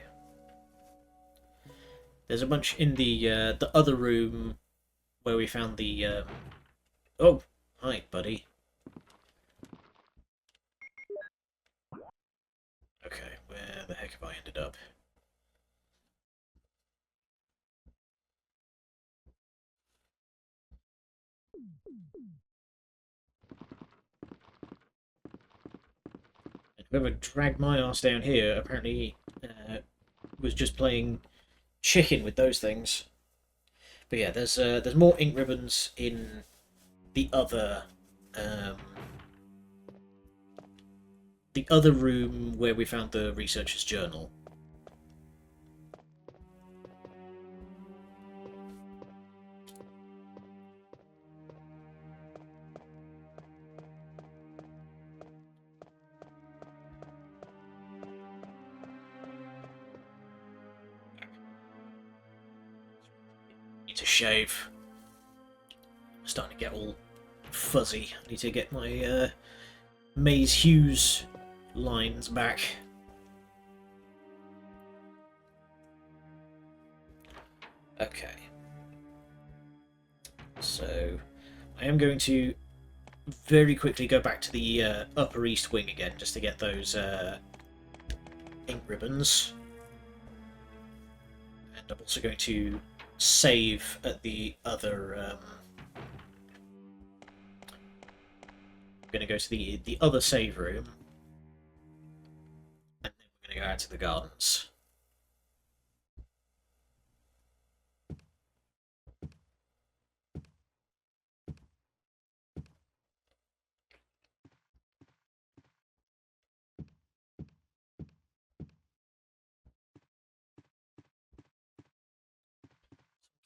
There's a bunch in the other room where we found the... Oh, hi, buddy. Okay, where the heck have I ended up? And whoever dragged my ass down here apparently was just playing chicken with those things. But yeah, there's more ink ribbons in um, the other room where we found the researcher's journal. Need to shave. I'm starting to get all fuzzy. I need to get my Maze Hughes lines back. Okay. So, I am going to very quickly go back to the Upper East Wing again, just to get those ink ribbons. And I'm also going to save at the other... I'm going to go to the other save room. And then we're going to go out to the gardens.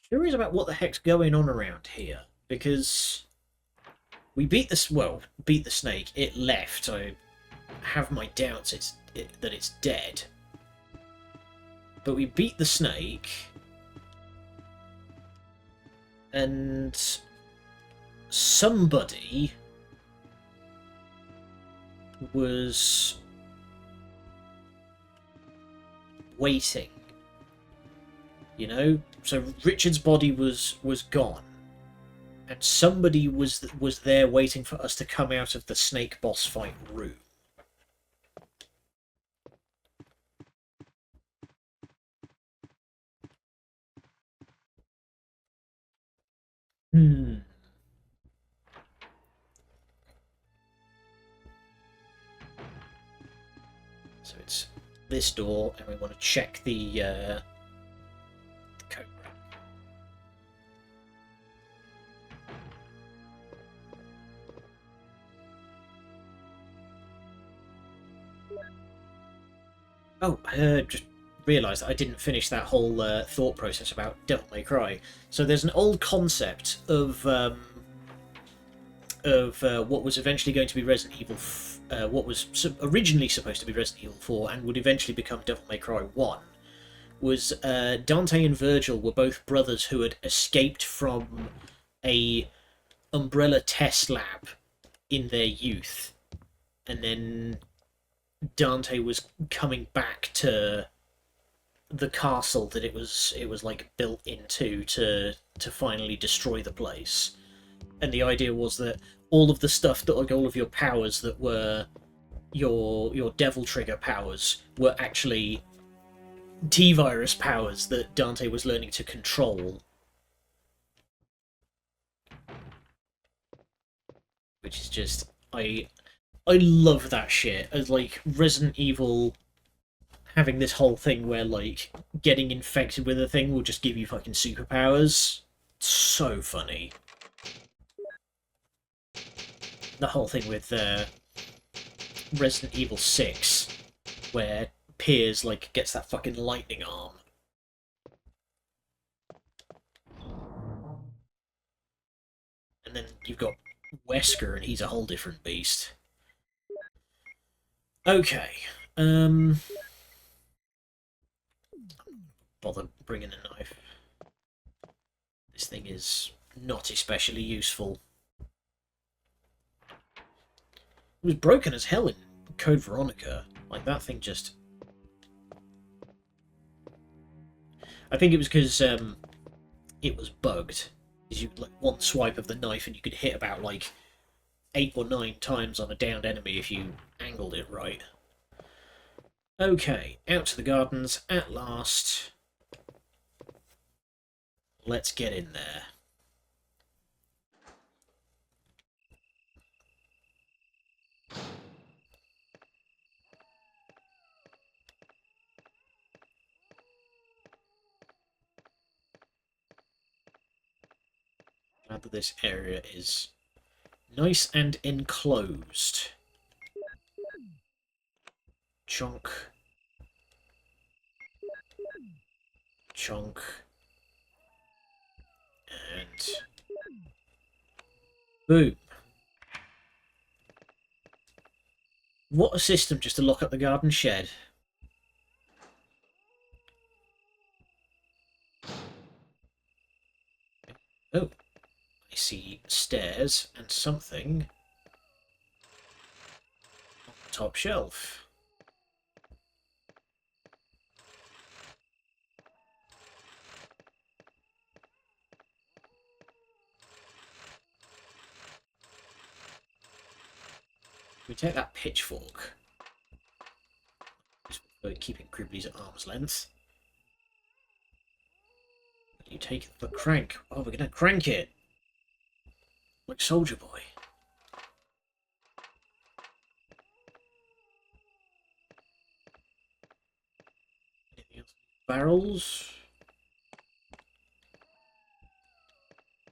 curious about what the heck's going on around here, because we beat this. Well, beat the snake. It left. I have my doubts that it's dead. But we beat the snake, and somebody was waiting. You know, so Richard's body was gone, and somebody was there waiting for us to come out of the snake boss fight room. Hmm. So it's this door, and we want to check the code. Oh, I just realised that I didn't finish that whole thought process about Devil May Cry. So there's an old concept of what was eventually going to be Resident Evil, what was originally supposed to be Resident Evil 4 and would eventually become Devil May Cry 1, was Dante and Virgil were both brothers who had escaped from a Umbrella test lab in their youth, and then Dante was coming back to the castle that it was like built into to finally destroy the place. And the idea was that all of the stuff that, like, all of your powers that were your Devil Trigger powers were actually T-virus powers that Dante was learning to control. Which is just, I love that shit. As, like, Resident Evil having this whole thing where, like, getting infected with a thing will just give you fucking superpowers. So funny. The whole thing with Resident Evil 6, where Piers, like, gets that fucking lightning arm. And then you've got Wesker, and he's a whole different beast. Okay. Bother bringing a knife. This thing is not especially useful. It was broken as hell in Code Veronica. Like, that thing just... I think it was because it was bugged. You, like, one swipe of the knife and you could hit about, like, 8 or 9 times on a downed enemy if you angled it right. Okay, out to the gardens at last. Let's get in there. Glad that this area is nice and enclosed. Chonk. Chonk. And... boom. What a system just to lock up the garden shed. Oh, I see stairs and something on the top shelf. We take that pitchfork. We're keeping Gribbly's at arm's length. You take the crank. Oh, we're gonna crank it! Like Soldier Boy. Anything else? Barrels?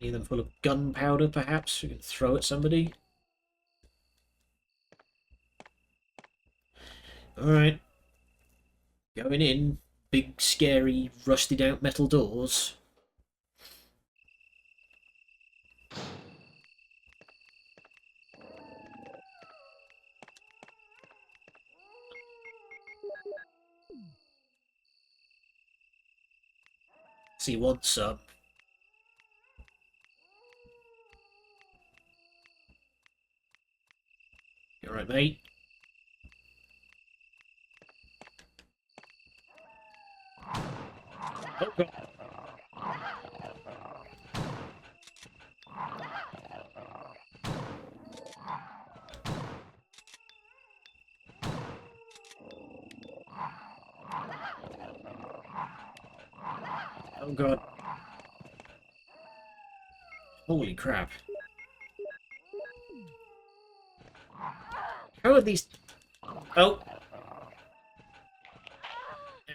Any of them full of gunpowder, perhaps? We can throw at somebody? Alright. Going in. Big, scary, rusted out metal doors. He wants some. You alright, mate? Oh, God. Oh, God. Holy crap. How are these... Oh!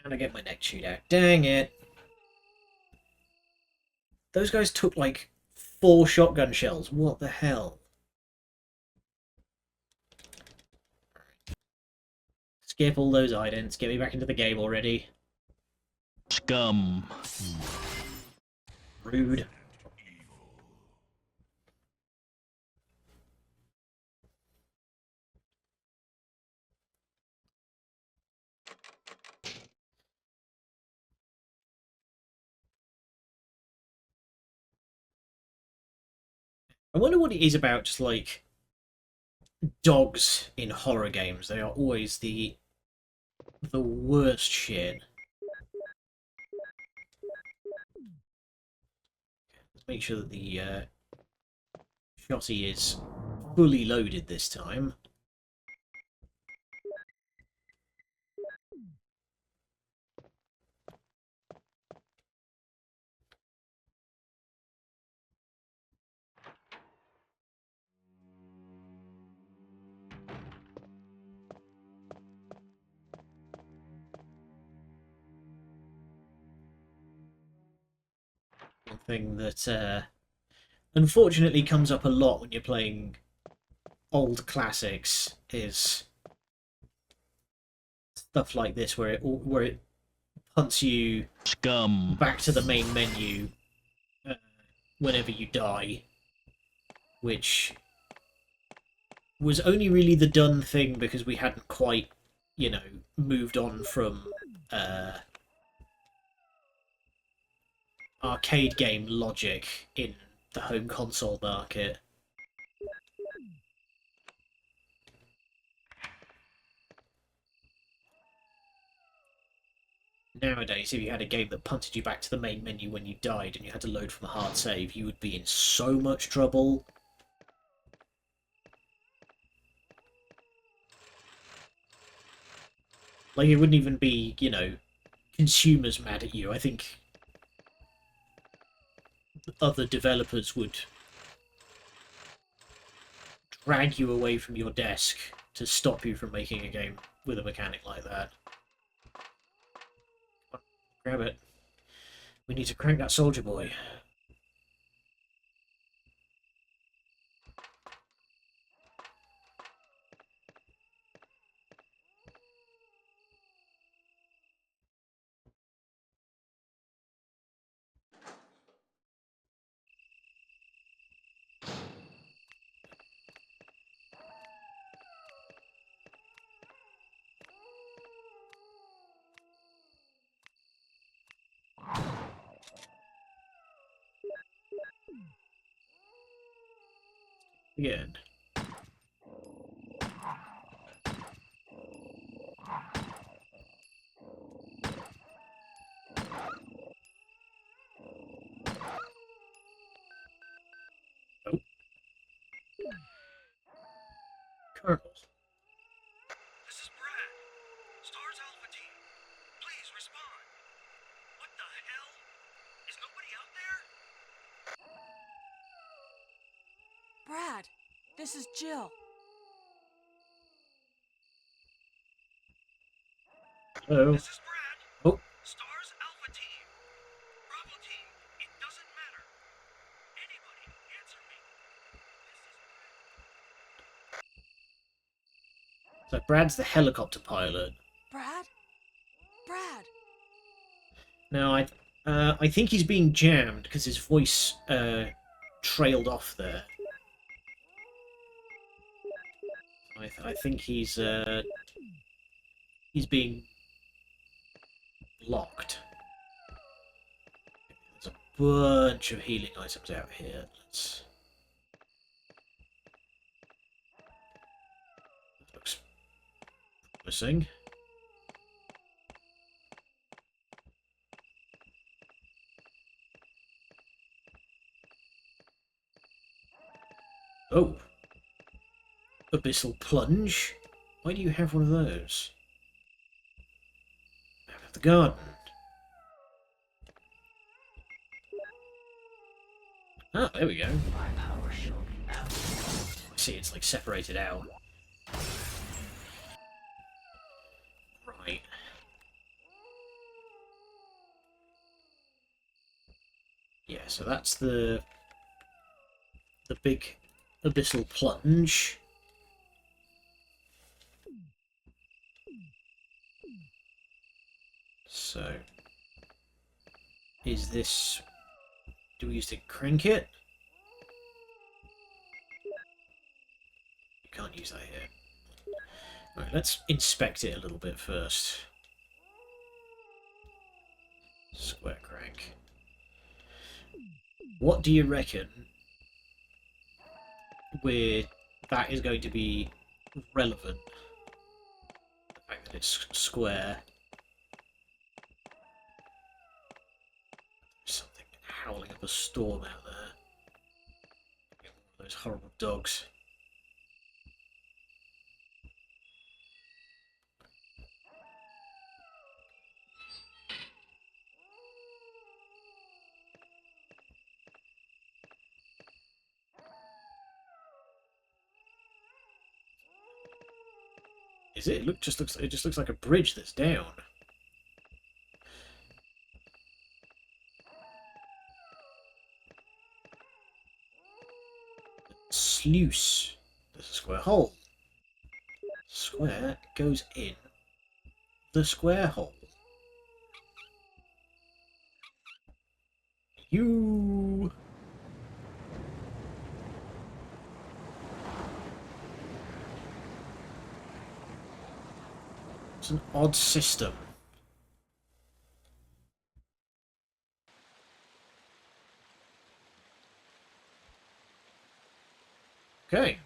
And I get my neck chewed out. Dang it. Those guys took, like, 4 shotgun shells. What the hell? Skip all those idents. Get me back into the game already. Scum. Rude. I wonder what it is about just, like, dogs in horror games. They are always the worst shit. Let's make sure that the shotty is fully loaded this time. One thing that unfortunately comes up a lot when you're playing old classics is stuff like this, where it punts you Scum. back to the main menu uh, whenever you die, which was only really the done thing because we hadn't quite, you know, moved on from arcade game logic in the home console market. Nowadays, if you had a game that punted you back to the main menu when you died and you had to load from a hard save, you would be in so much trouble. Like, it wouldn't even be, you know, consumers mad at you. I think other developers would drag you away from your desk to stop you from making a game with a mechanic like that. Grab it. We need to crank that soldier boy. Again. Oh. Colonel. This is Brad. Stars Alpha Team. Please respond. What the hell? Is nobody out there? Brad, this is Jill. Hello. This is Brad. Oh. Stars Alpha Team. Bravo Team. It doesn't matter. Anybody answer me. So Brad's the helicopter pilot. Brad? Brad! Now, I think he's being jammed because his voice trailed off there. I think he's being blocked. bunch of healing items out here. Let's... Looks promising. Oh! Abyssal Plunge? Why do you have one of those? Map of the garden. Ah, there we go. I see, it's like separated out. Right. Yeah, so that's the big abyssal plunge. So, is this... Do we use to crank it? You can't use that here. Right, let's inspect it a little bit first. Square crank. What do you reckon that is going to be relevant? The fact that it's square. There's something howling up a storm out there. One of those horrible dogs. Is it? It just looks like a bridge that's down. Sluice. There's a square hole. Square goes in the square hole. You. It's an odd system. Okay.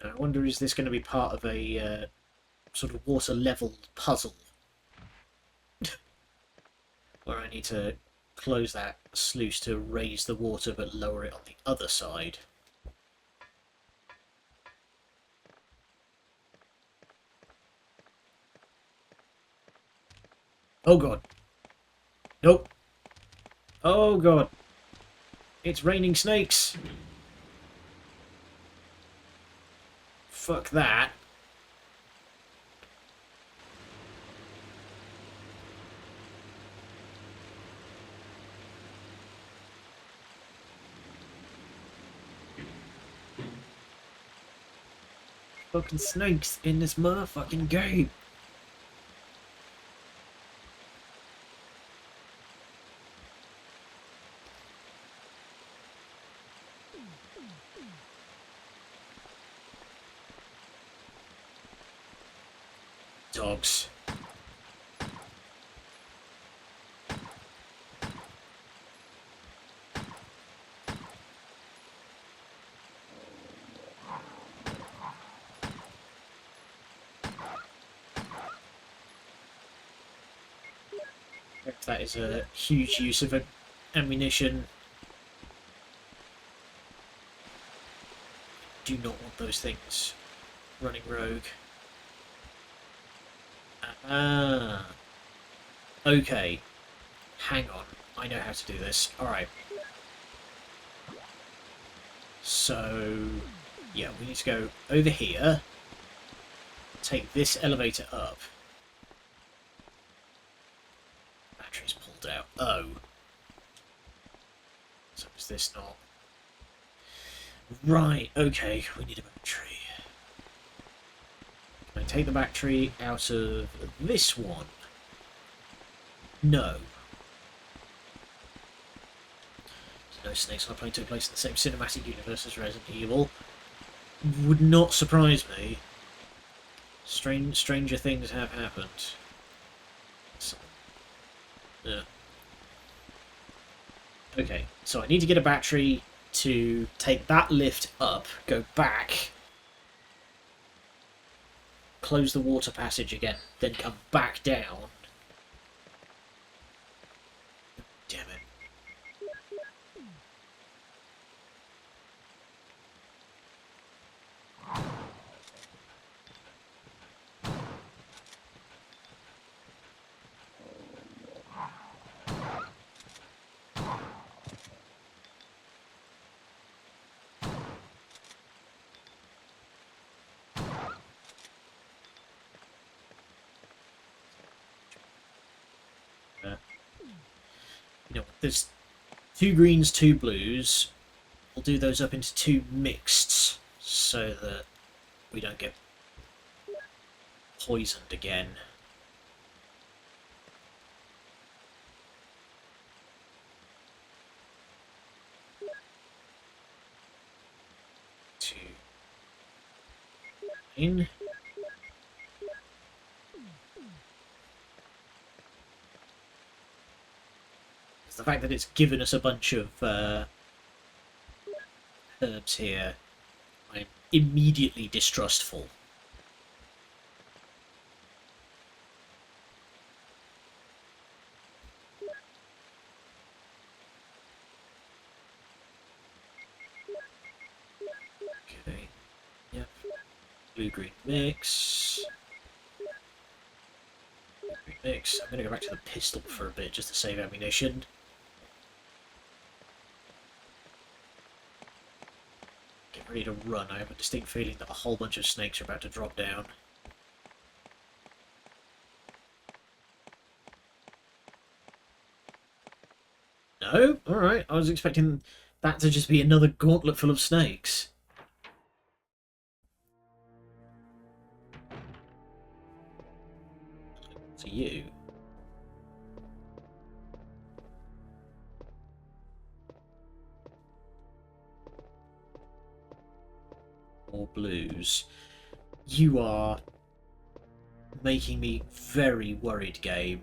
I wonder, is this going to be part of a sort of water level puzzle? Where I need to close that sluice to raise the water but lower it on the other side. Oh god. Nope. Oh god. It's raining snakes. Fuck that. Fucking snakes in this motherfucking game. Dogs. That is a huge use of ammunition. Do not want those things running rogue. Ah. Okay. Hang on. I know how to do this. Alright. So... yeah, we need to go over here. Take this elevator up. Battery's pulled out. Oh. So is this not... Right, okay. We need a battery. Can I take the battery out of this one? No. No Snakes on a Plane took place in the same cinematic universe as Resident Evil. Would not surprise me. Stranger things have happened. Yeah. Okay, so I need to get a battery to take that lift up, go back, close the water passage again, then come back down. Damn it. You know, there's 2 greens, 2 blues. We'll do those up into 2 mixeds so that we don't get poisoned again. Two. In. It's the fact that it's given us a bunch of herbs here. I'm immediately distrustful. Okay. Yep. Blue-green mix. Blue-green mix. I'm going to go back to the pistol for a bit just to save ammunition. Get ready to run. I have a distinct feeling that a whole bunch of snakes are about to drop down. No? Alright. I was expecting that to just be another gauntlet full of snakes. To you. More blues. You are making me very worried, game.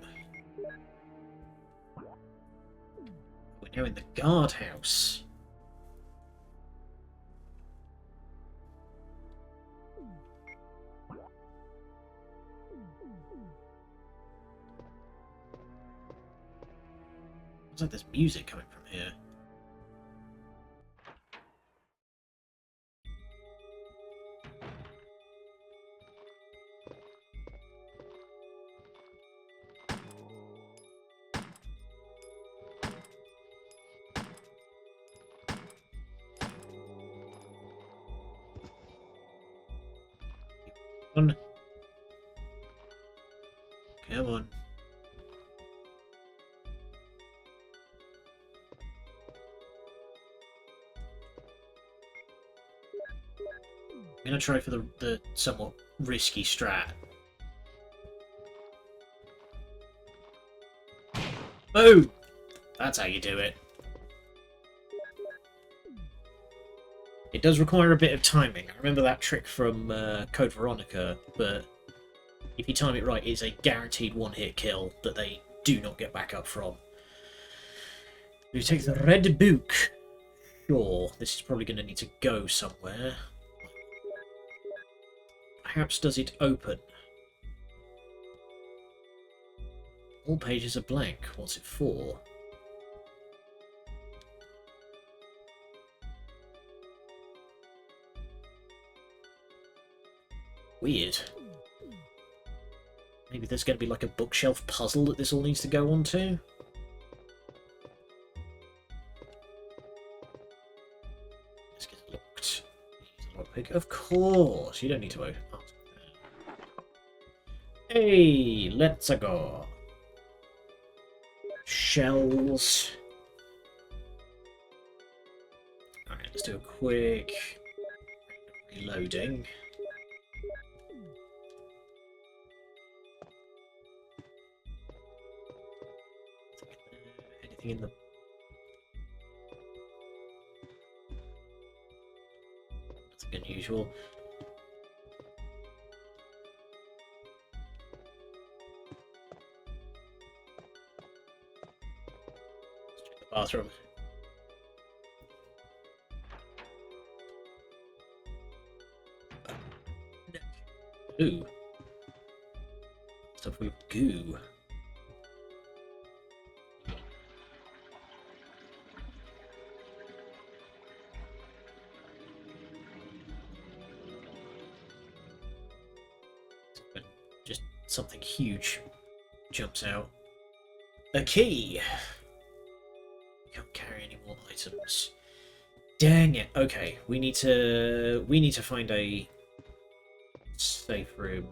We're now in the guardhouse. Looks like there's music coming from here. Come on. Come on. I'm going to try for the somewhat risky strat. Boom! That's how you do it. It does require a bit of timing. I remember that trick from Code Veronica, but if you time it right, it's a guaranteed one-hit kill that they do not get back up from. We take the red book. Sure, this is probably going to need to go somewhere. Perhaps does it open? All pages are blank. What's it for? Weird. Maybe there's going to be like a bookshelf puzzle that this all needs to go onto? Let's get it locked. Lockpick. Of course! You don't need to open. Oh. Hey, let's go. Shells. Alright, let's do a quick reloading. Anything in the... Nothing unusual. Bathroom. Ooh. Stuff with goo. Just something huge jumps out. A key! Can't carry any more items. Dang it. Okay, we need to find a safe room.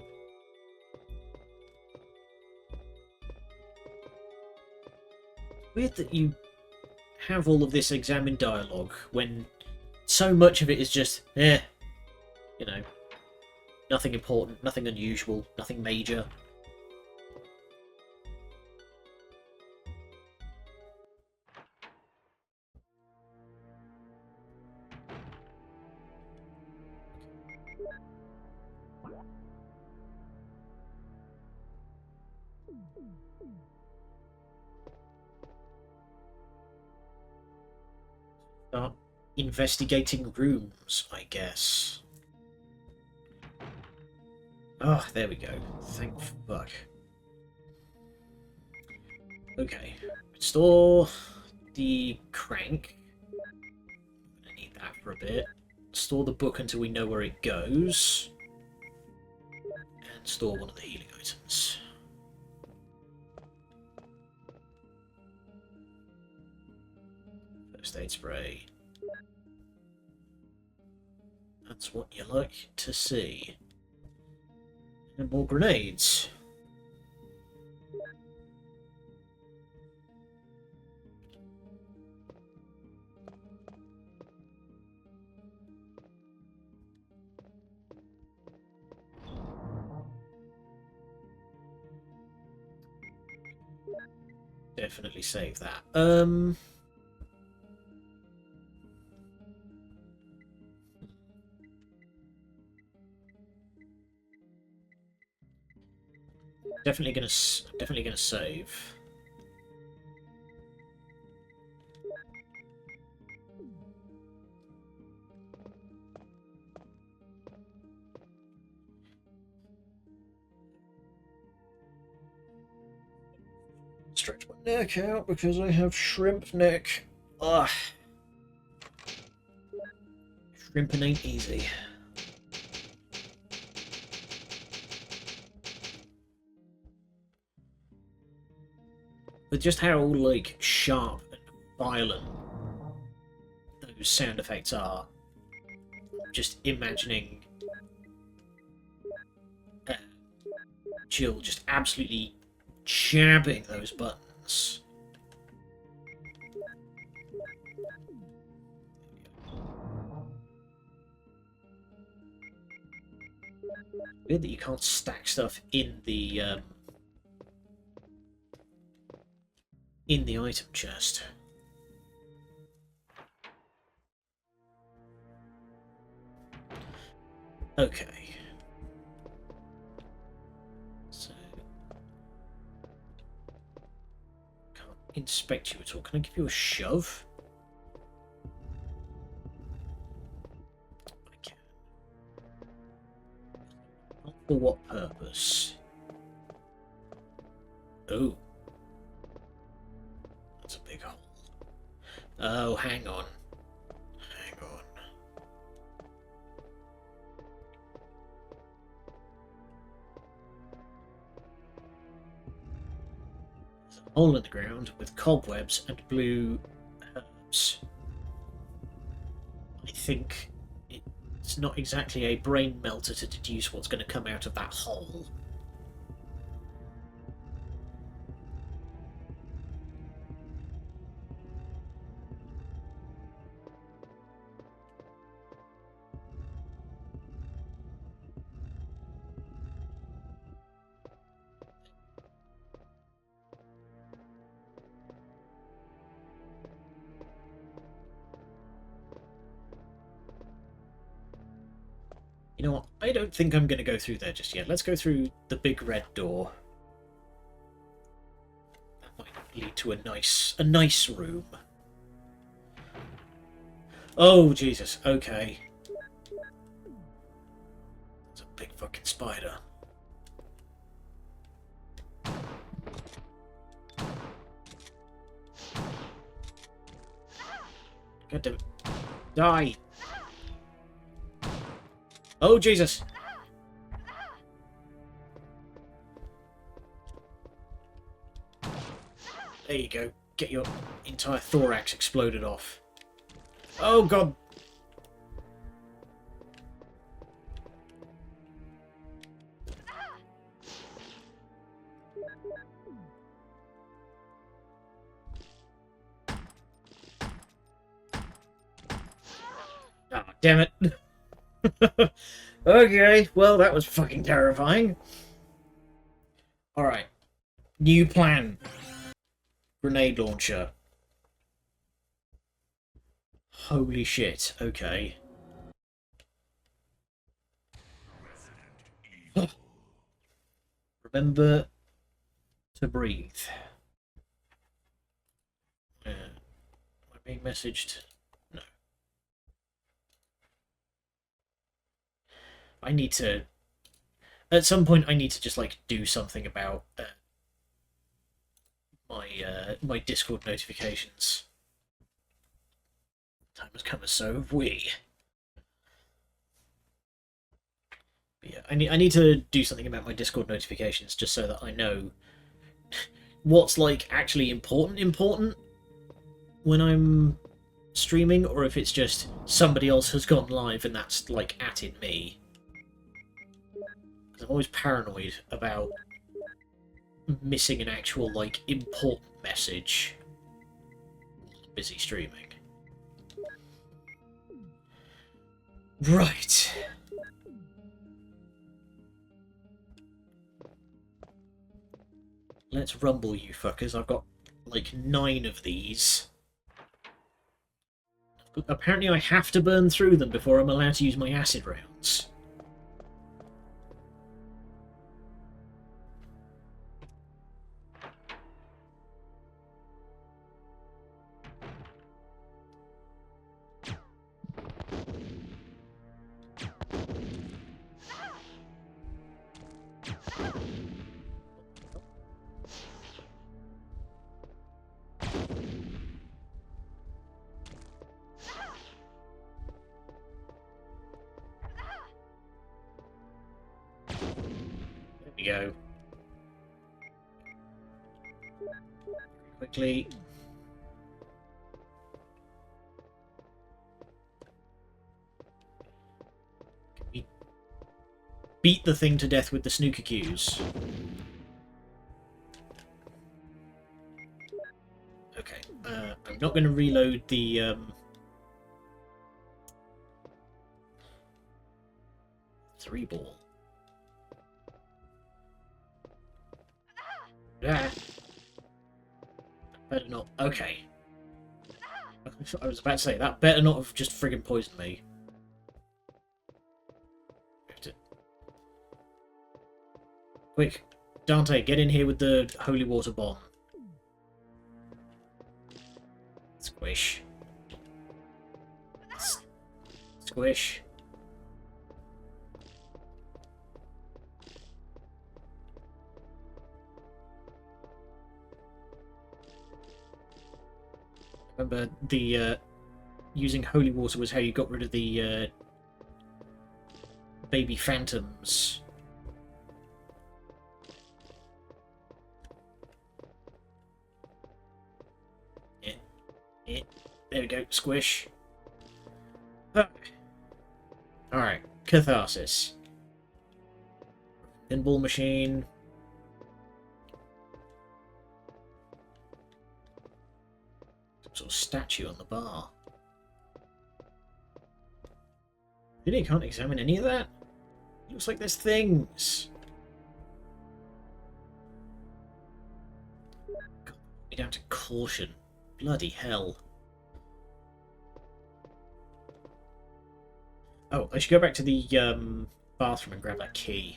Weird that you have all of this examine dialogue when so much of it is just you know, nothing important, nothing unusual, nothing major. Start investigating rooms, I guess. Oh, there we go. Thank fuck. Okay. Store the crank. I'm gonna need that for a bit. Store the book until we know where it goes. And store one of the healing items. First aid spray. That's what you like to see. And more grenades. Definitely save that. Definitely gonna save. Stretch my neck out because I have shrimp neck. Ugh. Shrimping ain't easy. With just how, like, sharp and violent those sound effects are, just imagining Jill just absolutely jabbing those buttons. Weird that you can't stack stuff in the item chest. Okay. So can't inspect you at all. Can I give you a shove? I can. Not for what purpose? Oh. That's a big hole. Oh, hang on. Hang on. There's a hole in the ground with cobwebs and blue herbs. I think it's not exactly a brain melter to deduce what's going to come out of that hole. You know what? I don't think I'm going to go through there just yet. Let's go through the big red door. That might lead to a nice room. Oh, Jesus. Okay. It's a big fucking spider. God damn it. Die! Oh, Jesus! There you go. Get your entire thorax exploded off. Oh, God! Ah, damn it. Okay, well, that was fucking terrifying. Alright. New plan. Grenade launcher. Holy shit, okay. Remember to breathe. Am I being messaged? No. I need to... At some point, I need to just, like, do something about my Discord notifications. Time has come, so have we. But yeah, I need to do something about my Discord notifications just so that I know what's, like, actually important when I'm streaming, or if it's just somebody else has gone live and that's, like, atted me. Because I'm always paranoid about missing an actual, like, important message. Busy streaming. Right. Let's rumble, you fuckers. I've got, like, 9 of these. But apparently I have to burn through them before I'm allowed to use my acid rounds. There we go. Quickly. Can we beat the thing to death with the snooker cues? Okay. I'm not going to reload the 3-ball. Ah. Better not. Okay. I was about to say, that better not have just friggin' poisoned me. Quick, Dante, get in here with the holy water bomb. Squish. Squish. Remember, the using holy water was how you got rid of the baby phantoms. There we go, squish. Alright, catharsis. Pinball machine. Some sort of statue on the bar. Really can't examine any of that? It looks like there's things. God, me down to caution. Bloody hell. Oh, I should go back to the bathroom and grab that key.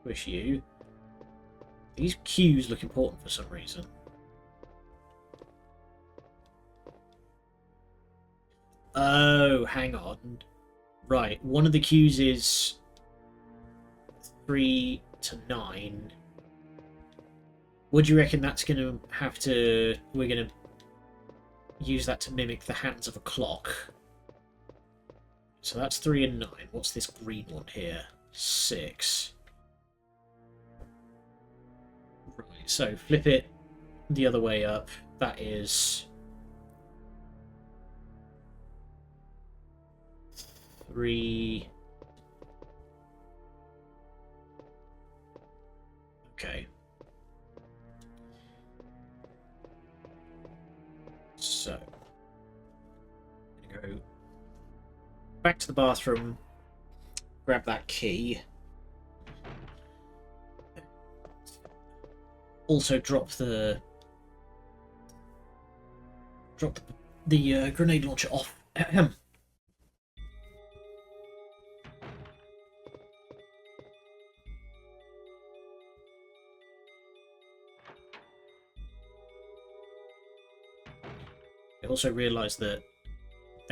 Push you. These cues look important for some reason. Oh, hang on. Right, one of the cues is 3 to 9. Would you reckon that's going to have to... We're going to use that to mimic the hands of a clock. So that's 3 and 9. What's this green one here? 6. Right, so flip it the other way up. That is 3. Okay. So, I'm going to go back to the bathroom, grab that key. Also drop the grenade launcher off. I also realised that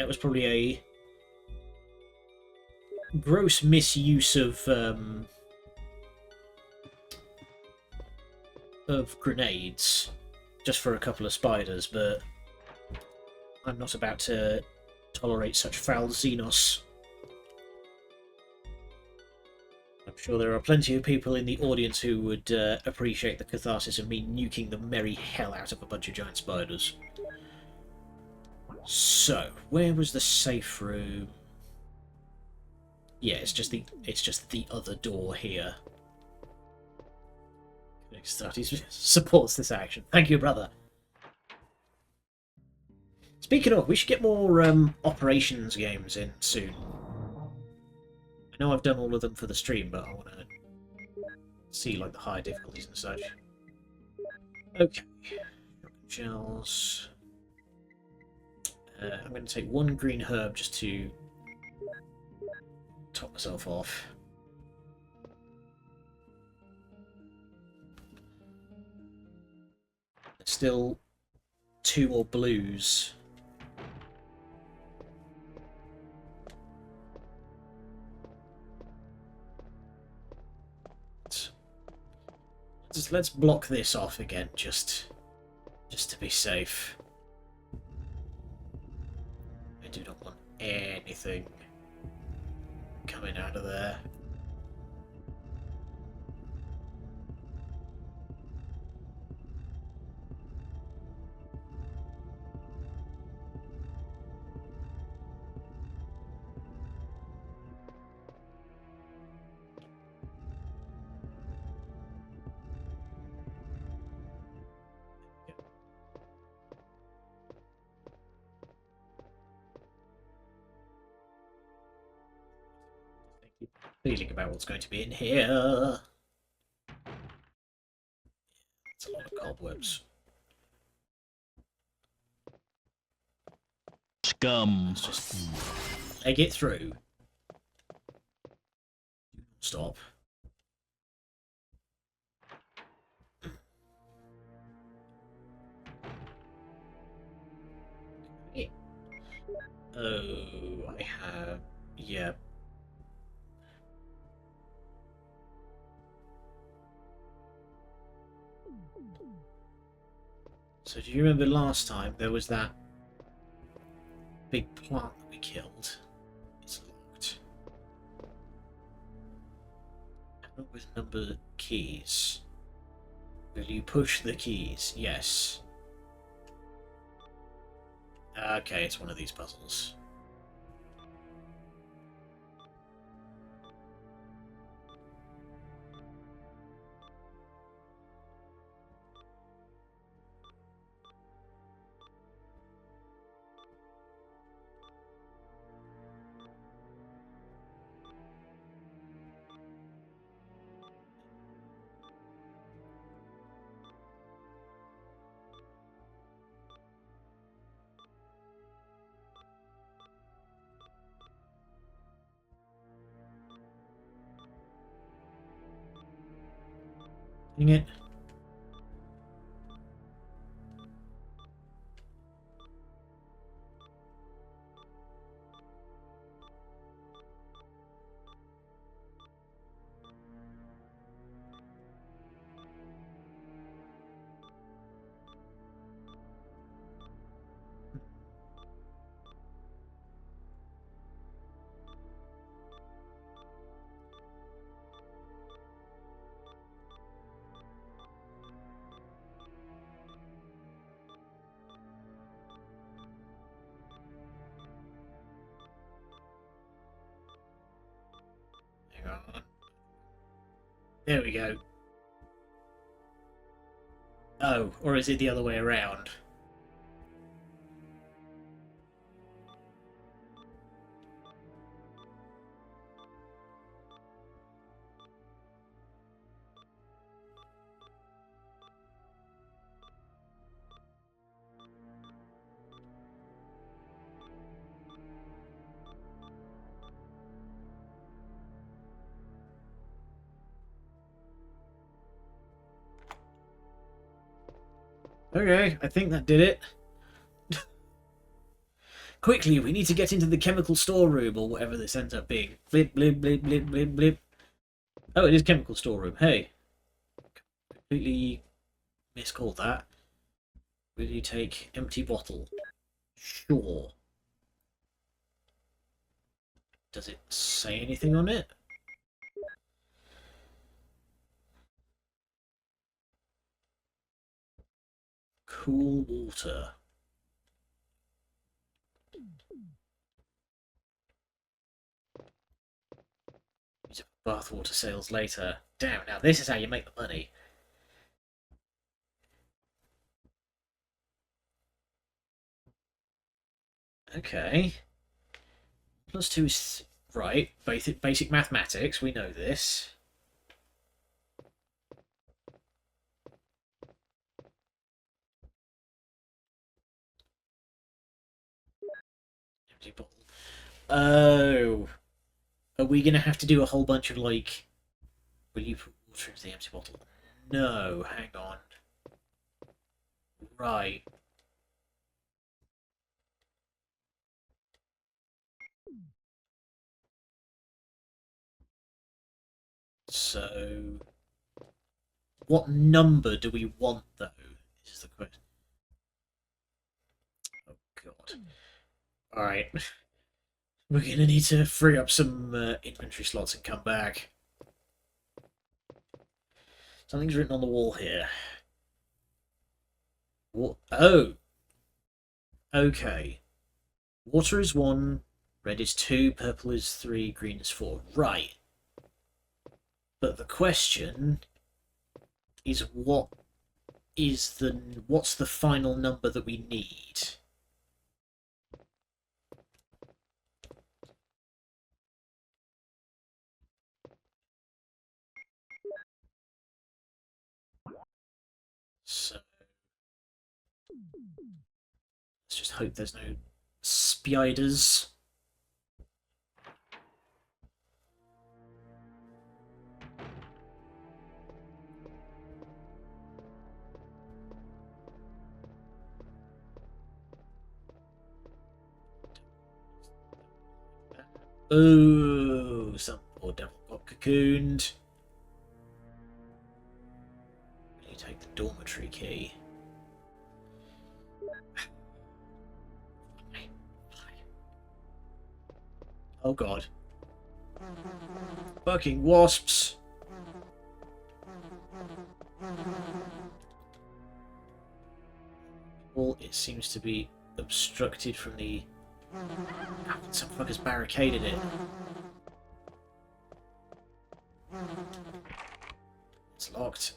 was probably a gross misuse of grenades just for a couple of spiders, but I'm not about to tolerate such foul xenos. I'm sure there are plenty of people in the audience who would appreciate the catharsis of me nuking the merry hell out of a bunch of giant spiders. So, where was the safe room? Yeah, it's just the other door here. Studies supports this action. Thank you, brother. Speaking of, we should get more operations games in soon. I know I've done all of them for the stream, but I want to see like the higher difficulties and such. Okay, shells. I'm going to take one green herb just to top myself off. Still 2 more blues. Let's block this off again, just to be safe. I do not want anything coming out of there. Feeling about what's going to be in here. It's a lot of cobwebs. Scum. Let's just leg it through. Stop. Oh, I have... Yeah. So do you remember last time there was that big plant that we killed? It's locked. Not with number keys. Will you push the keys? Yes. Okay, it's one of these puzzles. Dang it. Hang on. There we go. Oh, or is it the other way around? Okay, I think that did it. Quickly, we need to get into the chemical storeroom, or whatever this ends up being. Blip, blip, blip, blip, blip, blip. Oh, it is chemical storeroom. Hey. Completely miscalled that. Will you take empty bottle? Sure. Does it say anything on it? Cool water. Use it for bathwater sales later. Damn, now this is how you make the money. Okay. Plus 2 is... Right, basic mathematics, we know this. Empty bottle. Oh. Are we going to have to do a whole bunch of, like... Will you put water into the empty bottle? No, hang on. Right. So... What number do we want, though? This is the question. Oh, God. Alright. We're going to need to free up some inventory slots and come back. Something's written on the wall here. What? Oh! Okay. Water is 1, red is 2, purple is 3, green is 4. Right. But the question is what's the final number that we need? So let's just hope there's no spiders. Oh, some poor devil got cocooned. Will you take the dormitory key? Oh god. Fucking wasps! Well, it seems to be obstructed from the... Some fuckers barricaded it. It's locked.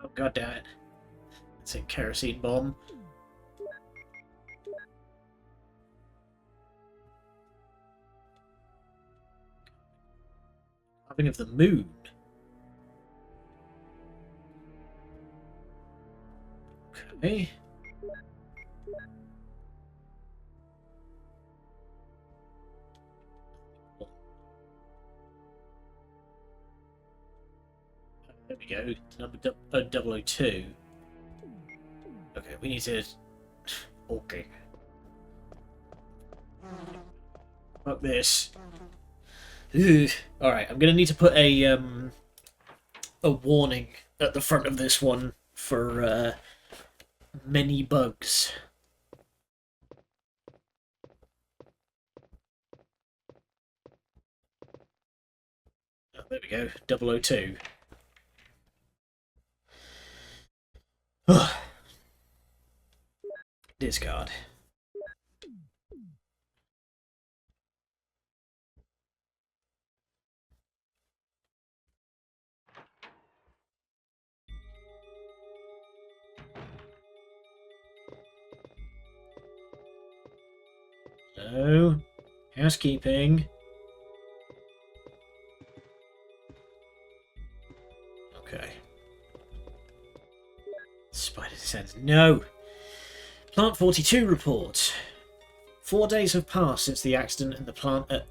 Oh god damn it. It's a kerosene bomb. Carving of the moon. Okay. go. Number 002. Okay, we need to... Okay. Fuck this. Alright, I'm gonna need to put a warning at the front of this one for many bugs. Oh, there we go, 002. Discard. No. Housekeeping. Okay. Spider says no. Plant 42 report. 4 days have passed since the accident, and the plant at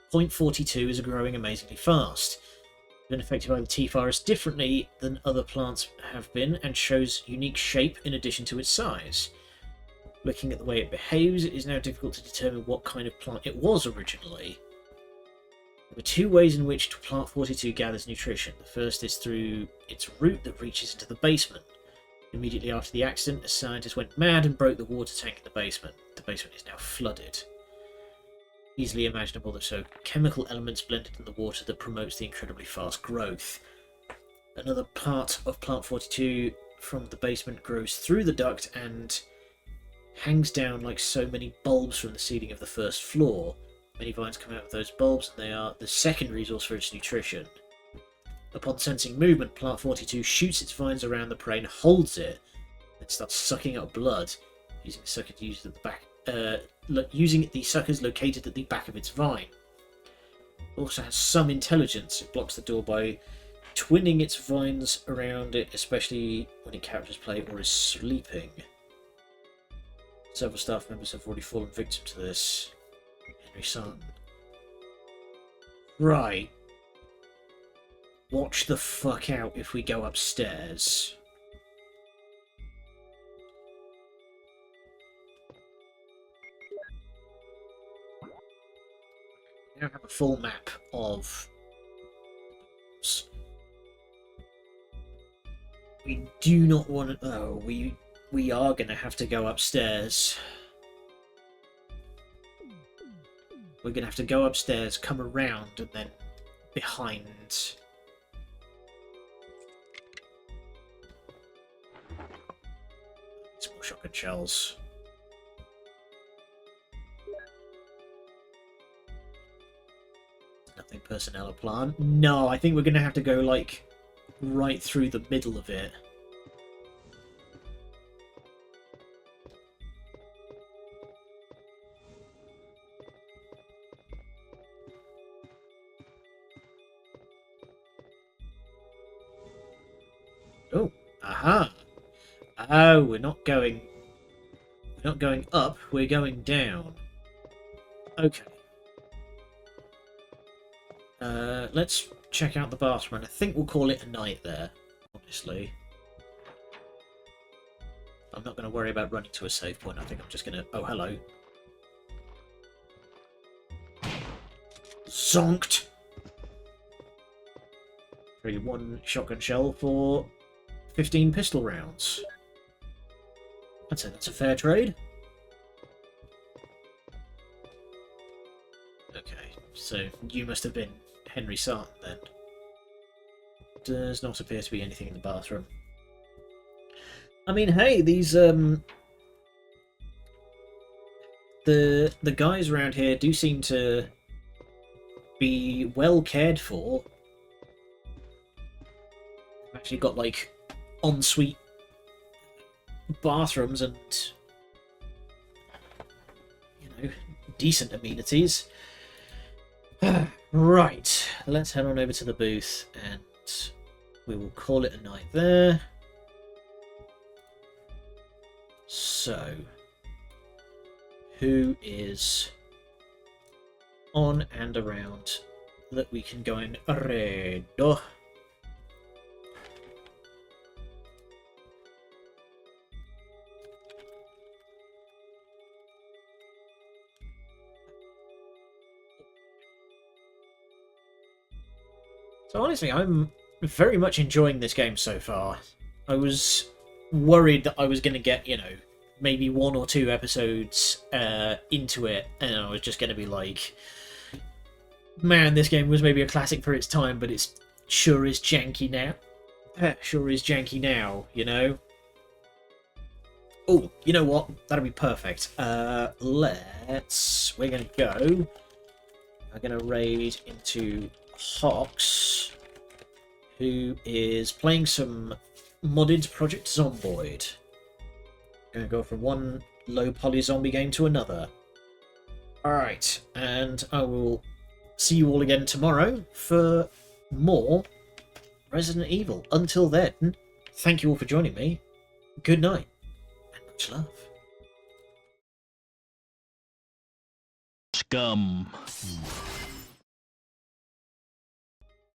point 42 is growing amazingly fast. Been affected by the T-virus differently than other plants have been, and shows unique shape in addition to its size. Looking at the way it behaves, it is now difficult to determine what kind of plant it was originally. There are two ways in which plant 42 gathers nutrition. The first is through its root that reaches into the basement. Immediately after the accident, a scientist went mad and broke the water tank in the basement. The basement is now flooded. Easily imaginable that so chemical elements blended in the water that promotes the incredibly fast growth. Another part of plant 42 from the basement grows through the duct and hangs down like so many bulbs from the ceiling of the first floor. Many vines come out of those bulbs, and they are the second resource for its nutrition. Upon sensing movement, plant 42 shoots its vines around the prey and holds it, then starts sucking up blood, using suckers used at the back. Using the suckers located at the back of its vine. It also has some intelligence. It blocks the door by twinning its vines around it, especially when it captures prey or is sleeping. Several staff members have already fallen victim to this. Henry Sutton. Right. Watch the fuck out if we go upstairs. We now have a full map of... We do not want to... Oh, we are going to have to go upstairs. We're going to have to go upstairs, come around, and then behind. Some more shotgun shells. Nothing personnel or plant. No, I think we're going to have to go, like, right through the middle of it. Oh, aha. Oh, we're not going up, we're going down. Okay. Let's check out the bathroom, and I think we'll call it a night there, honestly. I'm not going to worry about running to a save point. I think I'm just going to... Oh, hello. Zonked! Trade one shotgun shell for 15 pistol rounds. I'd say that's a fair trade. Okay, so you must have been Henry Sutton then. Does not appear to be anything in the bathroom. I mean, hey, these the guys around here do seem to be well cared for. They've actually got like ensuite bathrooms and, you know, decent amenities. Right, let's head on over to the booth and we will call it a night there. So, who is on and around that we can go and raid? Oh. So honestly, I'm very much enjoying this game so far. I was worried that I was going to get, you know, maybe 1 or 2 episodes into it, and I was just going to be like, man, this game was maybe a classic for its time, but it's sure is janky now. Sure is janky now, you know? Oh, you know what? That'll be perfect. We're going to go. I'm going to raid into Hox, who is playing some modded Project Zomboid. Going to go from one low poly zombie game to another. Alright, and I will see you all again tomorrow for more Resident Evil. Until then, thank you all for joining me. Good night, and much love. Scum.